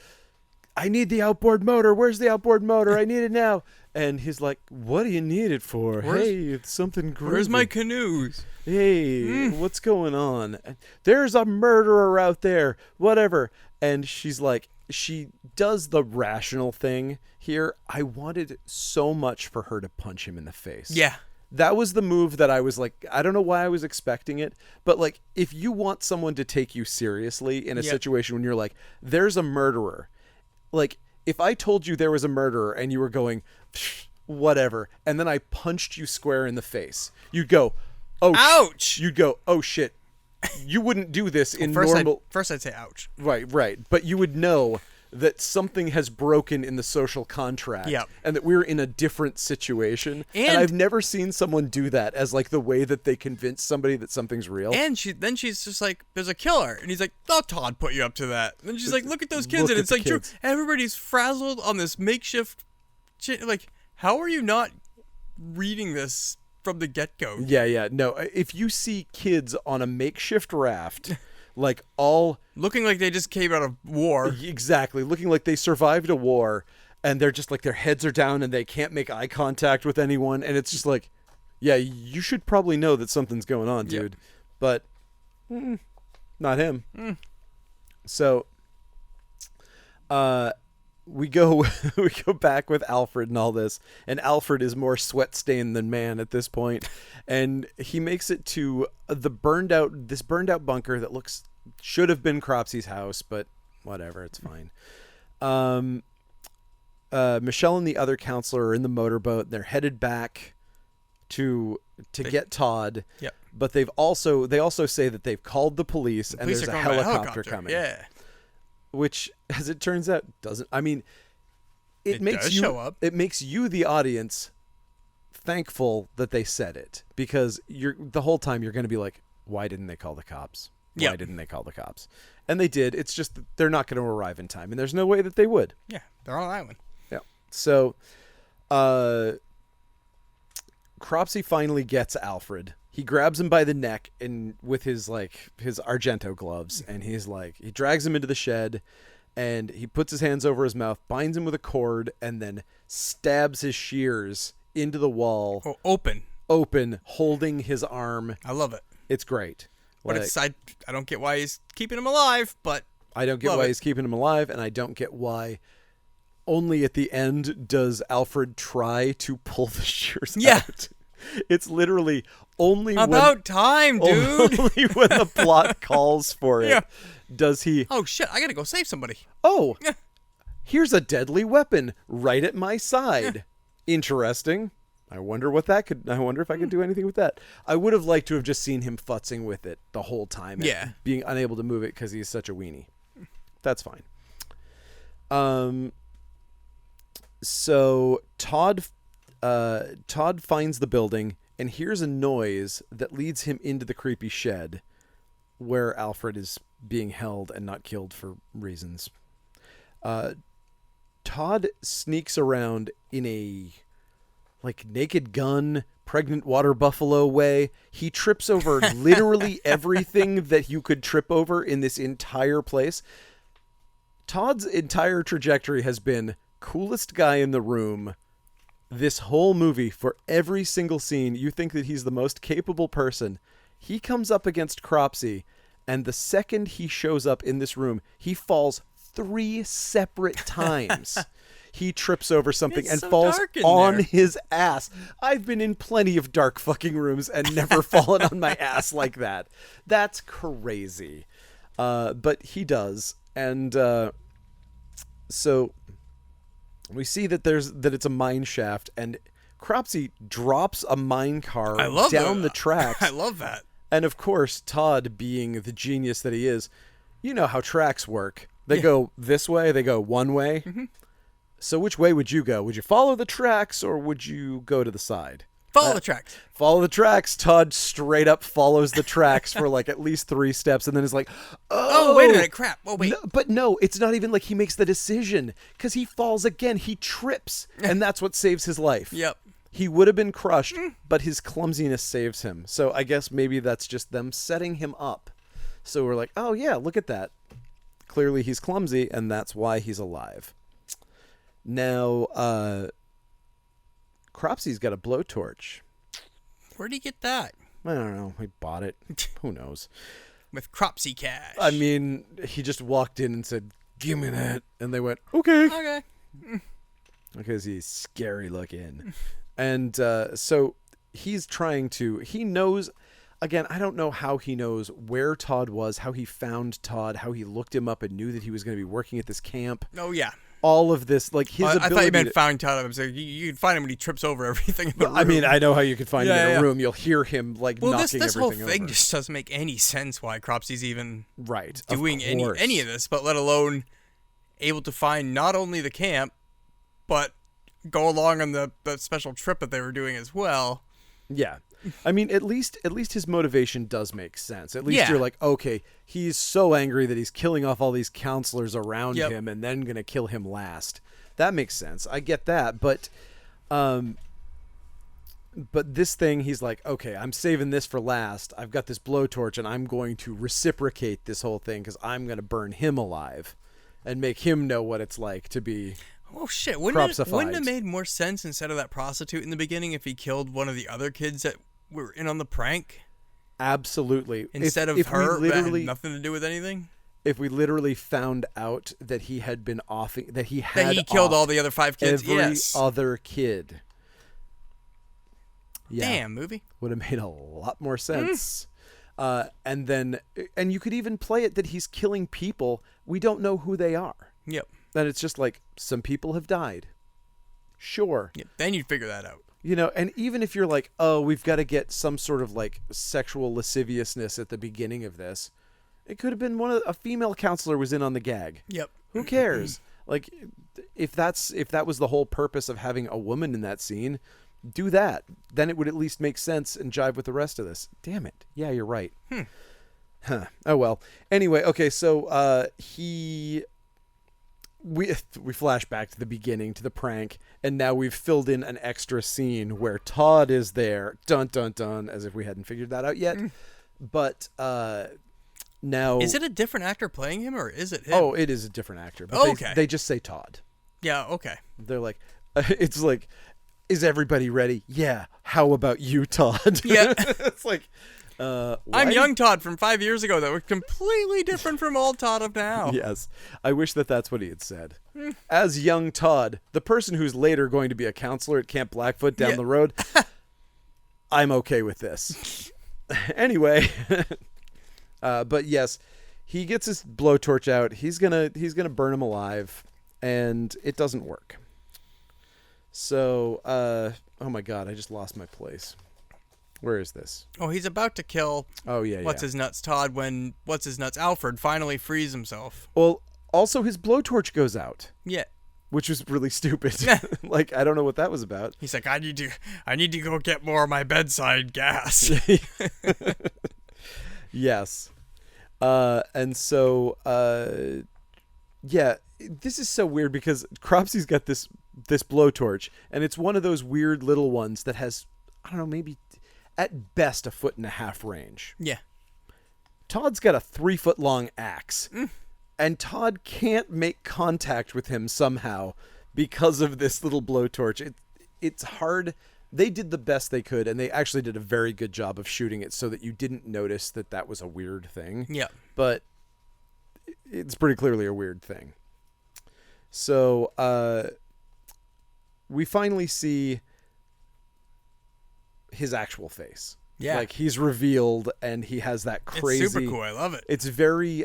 I need the outboard motor. Where's the outboard motor? I need it now. And he's like, what do you need it for? Hey, it's something groovy. Where's my canoes? Hey, what's going on? There's a murderer out there. Whatever. And she's like, she does the rational thing here. I wanted so much for her to punch him in the face. Yeah. That was the move that I was like, I don't know why I was expecting it, but like, if you want someone to take you seriously in a situation when you're like, there's a murderer, like, if I told you there was a murderer and you were going, whatever, and then I punched you square in the face, you'd go, oh, ouch! You'd go, oh shit. You wouldn't do this in First normal. First I'd say ouch. Right. But you would know that something has broken in the social contract. Yep. And that we're in a different situation. And I've never seen someone do that as like the way that they convince somebody that something's real. And she's just like, there's a killer. And he's like, oh, Todd put you up to that. And then she's like, look at those kids. Look And at it's the like, kids. everybody's frazzled on this makeshift shit. Like, how are you not reading this from the get-go? Yeah. No, if you see kids on a makeshift raft, like all looking like they just came out of war. Exactly. Looking like they survived a war, and they're just like, their heads are down and they can't make eye contact with anyone. And it's just like, yeah, you should probably know that something's going on, dude. Yep. But not him. So we go back with Alfred and all this, and Alfred is more sweat stained than man at this point, and he makes it to this burned out bunker that should have been Cropsy's house, but whatever, it's fine. Michelle and the other counselor are in the motorboat. They're headed back to get Todd. Yep. But they also say that they've called the police, and there's a helicopter coming. Yeah. Which, as it turns out, doesn't. I mean, it makes does you show up. It makes you, the audience, thankful that they said it, because the whole time you're going to be like, why didn't they call the cops? Why didn't they call the cops? And they did. It's just that they're not going to arrive in time, and there's no way that they would. Yeah, they're on an island. Yeah. So, Cropsy finally gets Alfred. He grabs him by the neck and with his Argento gloves, and he drags him into the shed, and he puts his hands over his mouth, binds him with a cord, and then stabs his shears into the wall. Oh, open, holding his arm. I love it. It's great. But I don't get why he's keeping him alive, but I don't get why he's keeping him alive, and I don't get why only at the end does Alfred try to pull the shears out. It's literally only time, dude. Only when the plot calls for it does he. Oh shit! I gotta go save somebody. Oh, here's a deadly weapon right at my side. Interesting. I wonder if I could do anything with that. I would have liked to have just seen him futzing with it the whole time. And being unable to move it because he's such a weenie. That's fine. So Todd finds the building and hears a noise that leads him into the creepy shed where Alfred is being held and not killed for reasons. Todd sneaks around in a Naked Gun, pregnant water buffalo way. He trips over literally everything that you could trip over in this entire place. Todd's entire trajectory has been coolest guy in the room this whole movie. For every single scene, you think that he's the most capable person. He comes up against Cropsy, and the second he shows up in this room, he falls 3 separate times. He trips over something and falls on his ass. I've been in plenty of dark fucking rooms and never fallen on my ass like that. That's crazy. But he does. And so we see that it's a mine shaft, and Cropsy drops a mine car down the tracks. I love that. And of course, Todd, being the genius that he is, you know how tracks work. They go this way, they go one way. Mm-hmm. So which way would you go? Would you follow the tracks, or would you go to the side? Follow the tracks. Follow the tracks. Todd straight up follows the tracks for like at least 3 steps and then is like, Oh, wait a minute. Crap. Oh, wait. No, but no, it's not even like he makes the decision because he falls again. He trips, and that's what saves his life. Yep. He would have been crushed, but his clumsiness saves him. So I guess maybe that's just them setting him up. So we're like, oh yeah, look at that. Clearly he's clumsy, and that's why he's alive. Now, Cropsy's got a blowtorch. Where'd he get that? I don't know. He bought it. Who knows? With Cropsy cash. I mean, he just walked in and said, "Give me that," and they went, "Okay." Okay. Because he's scary looking. And so he's trying to, he knows, again, I don't know how he knows where Todd was, how he found Todd, how he looked him up and knew that he was going to be working at this camp. Oh, yeah. All of this, like his ability. I thought you meant found Todd. I was like, you can find him when he trips over everything in the room. I mean, I know how you could find him in a Yeah. room. You'll hear him like knocking this whole everything thing over. just doesn't make any sense why Cropsy's even Right. doing of course. any of this, but let alone able to find not only the camp, but go along on the special trip that they were doing as well. Yeah. I mean, at least his motivation does make sense. At least Yeah. you're like, okay, he's so angry that he's killing off all these counselors around Yep. him and then going to kill him last. That makes sense. I get that. But this thing, he's like, okay, I'm saving this for last. I've got this blowtorch and I'm going to reciprocate this whole thing because I'm going to burn him alive and make him know what it's like to be... Oh shit! Wouldn't it Cropsified. have made more sense instead of that prostitute in the beginning if he killed one of the other kids that were in on the prank Absolutely. instead of we her that had literally, nothing to do with anything? if we literally found out that he had been offing, that he had That he killed offed all the other 5 kids. every Yes. other kid. Yeah, Damn movie. would have made a lot more sense. And you could even play it that he's killing people. We don't know who they are. Yep. That it's just like some people have died. Sure. Yep. Then you'd figure that out. You know, and even if you're like, oh, we've got to get some sort of like sexual lasciviousness at the beginning of this, it could have been a female counselor was in on the gag. Yep. Who cares? Like, if that was the whole purpose of having a woman in that scene, do that. Then it would at least make sense and jive with the rest of this. Damn it. Yeah, you're right. Huh. Oh well. Anyway, okay, so we flash back to the beginning, to the prank, and now we've filled in an extra scene where Todd is there, dun dun dun, as if we hadn't figured that out yet. But now, Is it a different actor playing him, or is it him? oh, it is a different actor. But Okay. they just say Todd. Yeah. Okay. They're like, it's like, is everybody ready? Yeah. How about you, Todd? Yeah. It's like, I'm why- young Todd from 5 years ago that was completely different from old Todd of now. Yes. I wish that's what he had said. As young Todd, the person who's later going to be a counselor at Camp Blackfoot down Yeah. the road, I'm okay with this. Anyway, but yes, he gets his blowtorch out. He's gonna burn him alive, and it doesn't work. So, oh my God, I just lost my place. Where is this? Oh, he's about to kill Oh yeah, What's yeah. his nuts Todd when What's his nuts Alfred finally frees himself. Well, also his blowtorch goes out, Yeah. which was really stupid. Like, I don't know what that was about. He's like, I need to go get more of my bedside gas. Yes. And so, yeah, this is so weird because Cropsy's got this blowtorch, and it's one of those weird little ones that has, I don't know, maybe at best 1.5 foot range. Yeah. Todd's got a 3-foot long axe, and Todd can't make contact with him somehow because of this little blowtorch. It's hard. They did the best they could, and they actually did a very good job of shooting it so that you didn't notice that was a weird thing. Yeah. But it's pretty clearly a weird thing. So we finally see his actual face. Yeah. Like, he's revealed, and he has that crazy... It's super cool. I love it. It's very...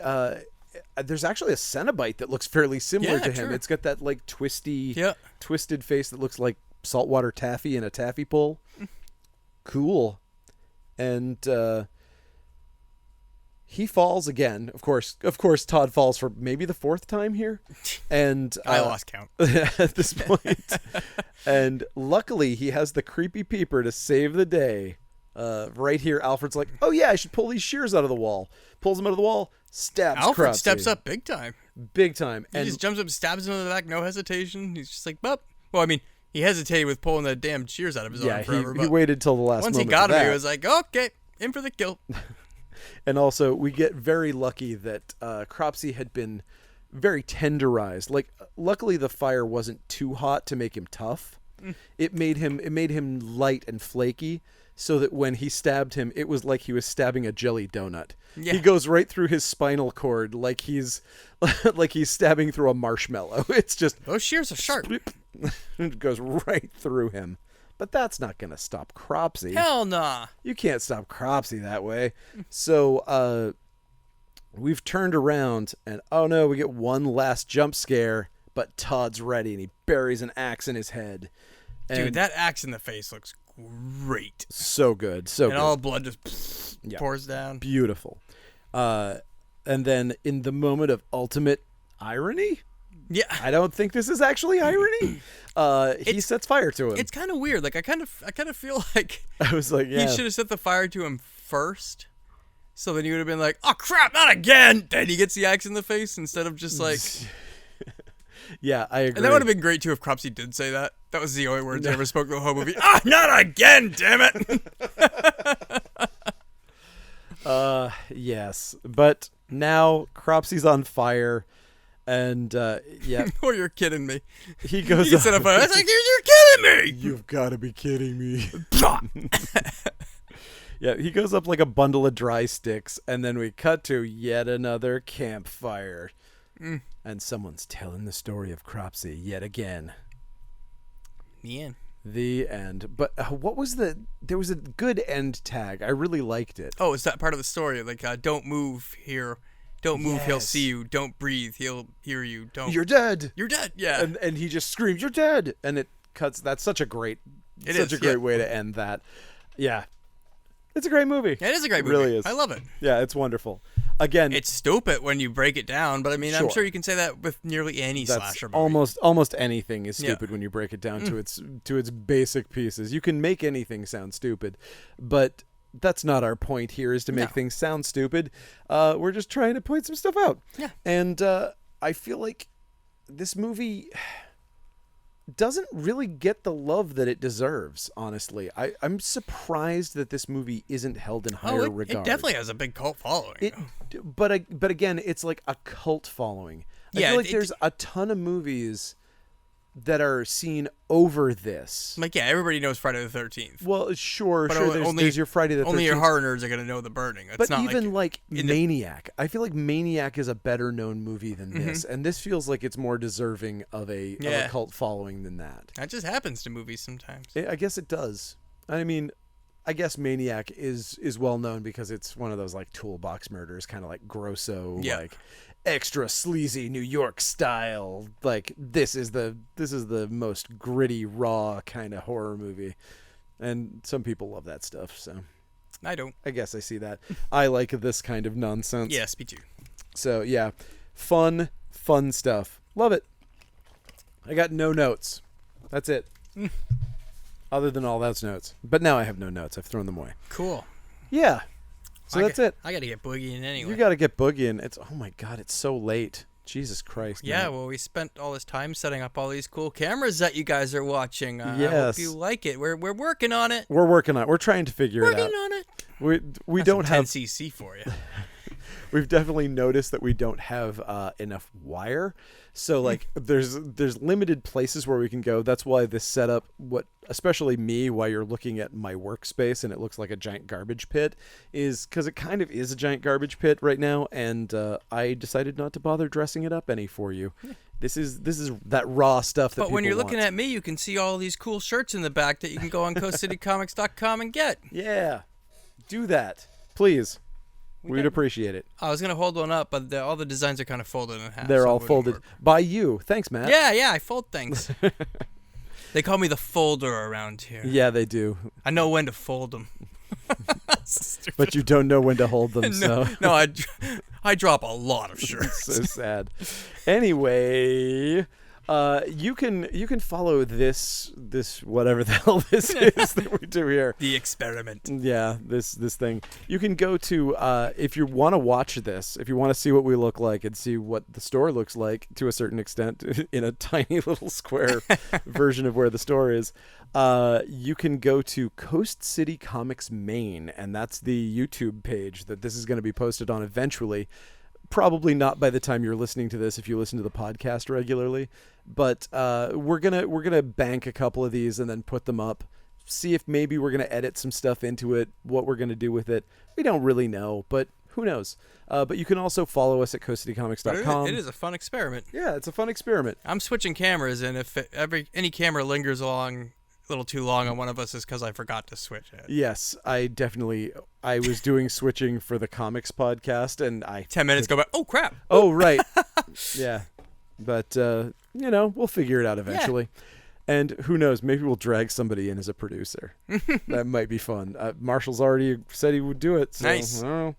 there's actually a Cenobite that looks fairly similar Yeah, to him. sure. It's got that, like, Yeah. twisted face that looks like saltwater taffy in a taffy pull. Cool. And he falls again. Of course, Todd falls for maybe the fourth time here, and I lost count at this point. And luckily, he has the creepy peeper to save the day. Right here, Alfred's like, "Oh yeah, I should pull these shears out of the wall." Pulls them out of the wall, stabs Alfred Cropsey. steps up big time. Big time, He and just jumps up, stabs him in the back, no hesitation. He's just like, "Bup." Well, I mean, he hesitated with pulling the damn shears out of his yeah, arm forever. he but waited till the last once he moment got for him, he that. was like, "Okay, in for the kill." And also, we get very lucky that Cropsey had been very tenderized. Like, luckily, the fire wasn't too hot to make him tough. It made him light and flaky, so that when he stabbed him, it was like he was stabbing a jelly donut. Yeah. He goes right through his spinal cord, like he's stabbing through a marshmallow. It's just Those shears are sharp. it goes right through him. But that's not gonna stop Cropsey. Hell nah. You can't stop Cropsey that way. So we've turned around, and oh no, we get one last jump scare, but Todd's ready, and he buries an axe in his head. And Dude, that axe in the face looks great. so good, so And good. all blood just pours down. Beautiful. And then in the moment of ultimate irony, Yeah. I don't think this is actually irony. He sets fire to him. It's kind of weird. Like I kind of feel like I was like, yeah. he should have set the fire to him first. So then you would have been like, "Oh crap, not again!" Then he gets the axe in the face instead of just like. Yeah, I agree. And that would have been great too if Cropsey did say that. That was the only words I ever spoke the whole movie. Ah, not again! Damn it! Yes, but now Cropsey's on fire, and yeah, Oh, you're kidding me. he goes. He gets set on fire. I was like, "You're kidding me!" You've got to be kidding me. Yeah, he goes up like a bundle of dry sticks, and then we cut to yet another campfire. And someone's telling the story of Cropsey yet again. The end. The end. But what was there was a good end tag. I really liked it. Oh, it's that part of the story. Like, don't move here. Don't move, he'll Yes. see you. Don't breathe, he'll hear you. Don't. You're dead. You're dead. Yeah. And he just screams, "You're dead!" And it cuts. That's such a great way to end that. Yeah, it's a great movie. It is a great movie. Really is. I love it. Yeah, it's wonderful. Again, It's stupid when you break it down, but I mean, I'm Sure. sure you can say that with nearly any that's slasher movie. almost anything is Yeah. stupid when you break it down to its basic pieces. You can make anything sound stupid, but that's not our point here. Is to make No. things sound stupid. We're just trying to point some stuff out. Yeah. And I feel like this movie doesn't really get the love that it deserves, honestly. I'm surprised that this movie isn't held in higher regard. It definitely has a big cult following. But again, it's like a cult following. I Yeah, feel like it- there's a ton of movies that are seen over this. Like, yeah, everybody knows Friday the 13th. Well, sure. But There's your Friday the 13th. Only your horror nerds are going to know The Burning. It's But not even like in the- Maniac, I feel like Maniac is a better known movie than this, and this feels like it's more deserving of a Yeah. cult following than that. That just happens to movies sometimes. I guess it does. I mean, I guess Maniac is well known because it's one of those like toolbox murders, kind of like Grosso, Yeah. like extra sleazy New York style. Like this is the most gritty, raw kind of horror movie, and some people love that stuff. So I don't. I guess I see that. I like this kind of nonsense. Yes, me too. So yeah, fun stuff. Love it. I got no notes. That's it. Other than all those notes. But now I have no notes. I've thrown them away. Cool. Yeah. So that's it. I got to get boogieing anyway. You got to get boogieing. It's oh my god, it's so late. Jesus Christ. Yeah, man. well, we spent all this time setting up all these cool cameras that you guys are watching. I Yes. hope you like it. We're working on it. We're working on it. We're trying to figure it out. Working on it. We That's don't some have 10cc for you. we've definitely noticed that we don't have enough wire. So like there's limited places where we can go. That's why this setup, especially me, while you're looking at my workspace and it looks like a giant garbage pit, is because it kind of is a giant garbage pit right now, and I decided not to bother dressing it up any for you. This is that raw stuff that But when people you're looking want. at me, you can see all these cool shirts in the back that you can go on coastcitycomics.com and get. Yeah, do that, please. We'd appreciate it. I was going to hold one up, but all the designs are kind of folded in half. They're so it all wouldn't folded work. by you. Thanks, Matt. Yeah, I fold things. They call me the folder around here. Yeah, they do. I know when to fold them. but you don't know when to hold them. So No, I drop a lot of shirts. so sad. Anyway, you can follow this whatever the hell this is that we do here. The experiment. Yeah, this thing. You can go to if you want to watch this, if you want to see what we look like and see what the store looks like to a certain extent in a tiny little square version of where the store is. You can go to Coast City Comics Maine, and that's the YouTube page that this is going to be posted on eventually. Probably not by the time you're listening to this if you listen to the podcast regularly, but we're gonna bank a couple of these and then put them up. See if maybe we're gonna edit some stuff into it. What we're gonna do with it, we don't really know, but who knows? But you can also follow us at coastcitycomics.com. It is a fun experiment. Yeah, it's a fun experiment. I'm switching cameras, and if any camera lingers along a little too long on one of us, is because I forgot to switch it. Yes, I was doing switching for the comics podcast, and 10 minutes go by. Oh crap! Oh right, yeah, but we'll figure it out eventually. And who knows? Maybe we'll drag somebody in as a producer. That might be fun. Marshall's already said he would do it. So, nice. I don't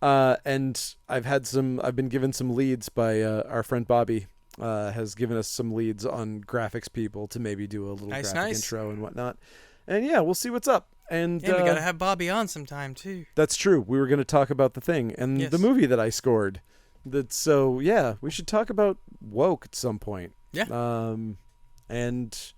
know. And I've been given some leads by our friend Bobby. Has given us some leads on graphics people to maybe do a little graphic intro and whatnot. And yeah, we'll see what's up. And we gotta have Bobby on sometime too. That's true. We were going to talk about The Thing and the movie that I scored. So yeah, we should talk about Woke at some point. Yeah. And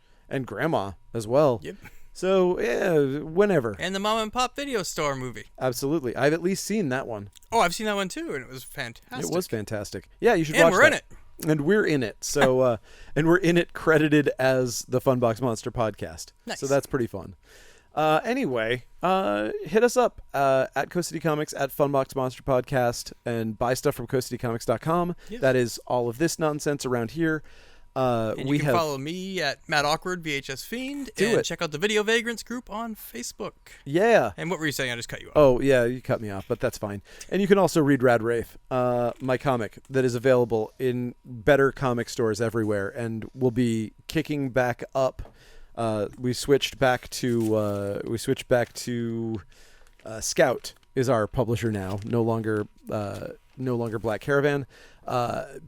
Grandma as well. Yep. So yeah, whenever. And the Mom and Pop Video Store movie. Absolutely. I've at least seen that one. Oh, I've seen that one too, and it was fantastic. It was fantastic. Yeah, you should and watch that. we're in it. And we're in it. So and we're in it credited as the Funbox Monster podcast. Nice. So that's pretty fun. Anyway, hit us up at Coast City Comics, at Funbox Monster Podcast, and buy stuff from coastcitycomics.com. Yes. That is all of this nonsense around here. And you can follow me at Matt Awkward VHS Fiend and check out the Video Vagrants group on Facebook. Yeah. And what were you saying? I just cut you off. Oh yeah, you cut me off, but that's fine. And you can also read Rad Wraith, my comic that is available in better comic stores everywhere, and will be kicking back up. We switched back to Scout is our publisher now. No longer Black Caravan.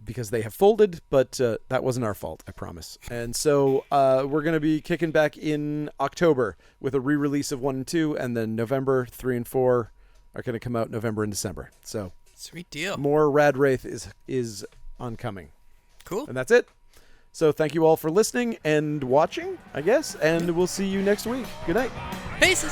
Because they have folded, but that wasn't our fault, I promise. And so we're going to be kicking back in October with a re-release of 1 and 2, and then November 3 and 4 are going to come out November and December. So sweet deal. More Rad Wraith is oncoming. Cool. And that's it. So thank you all for listening and watching, I guess, and we'll see you next week. Good night. Peace.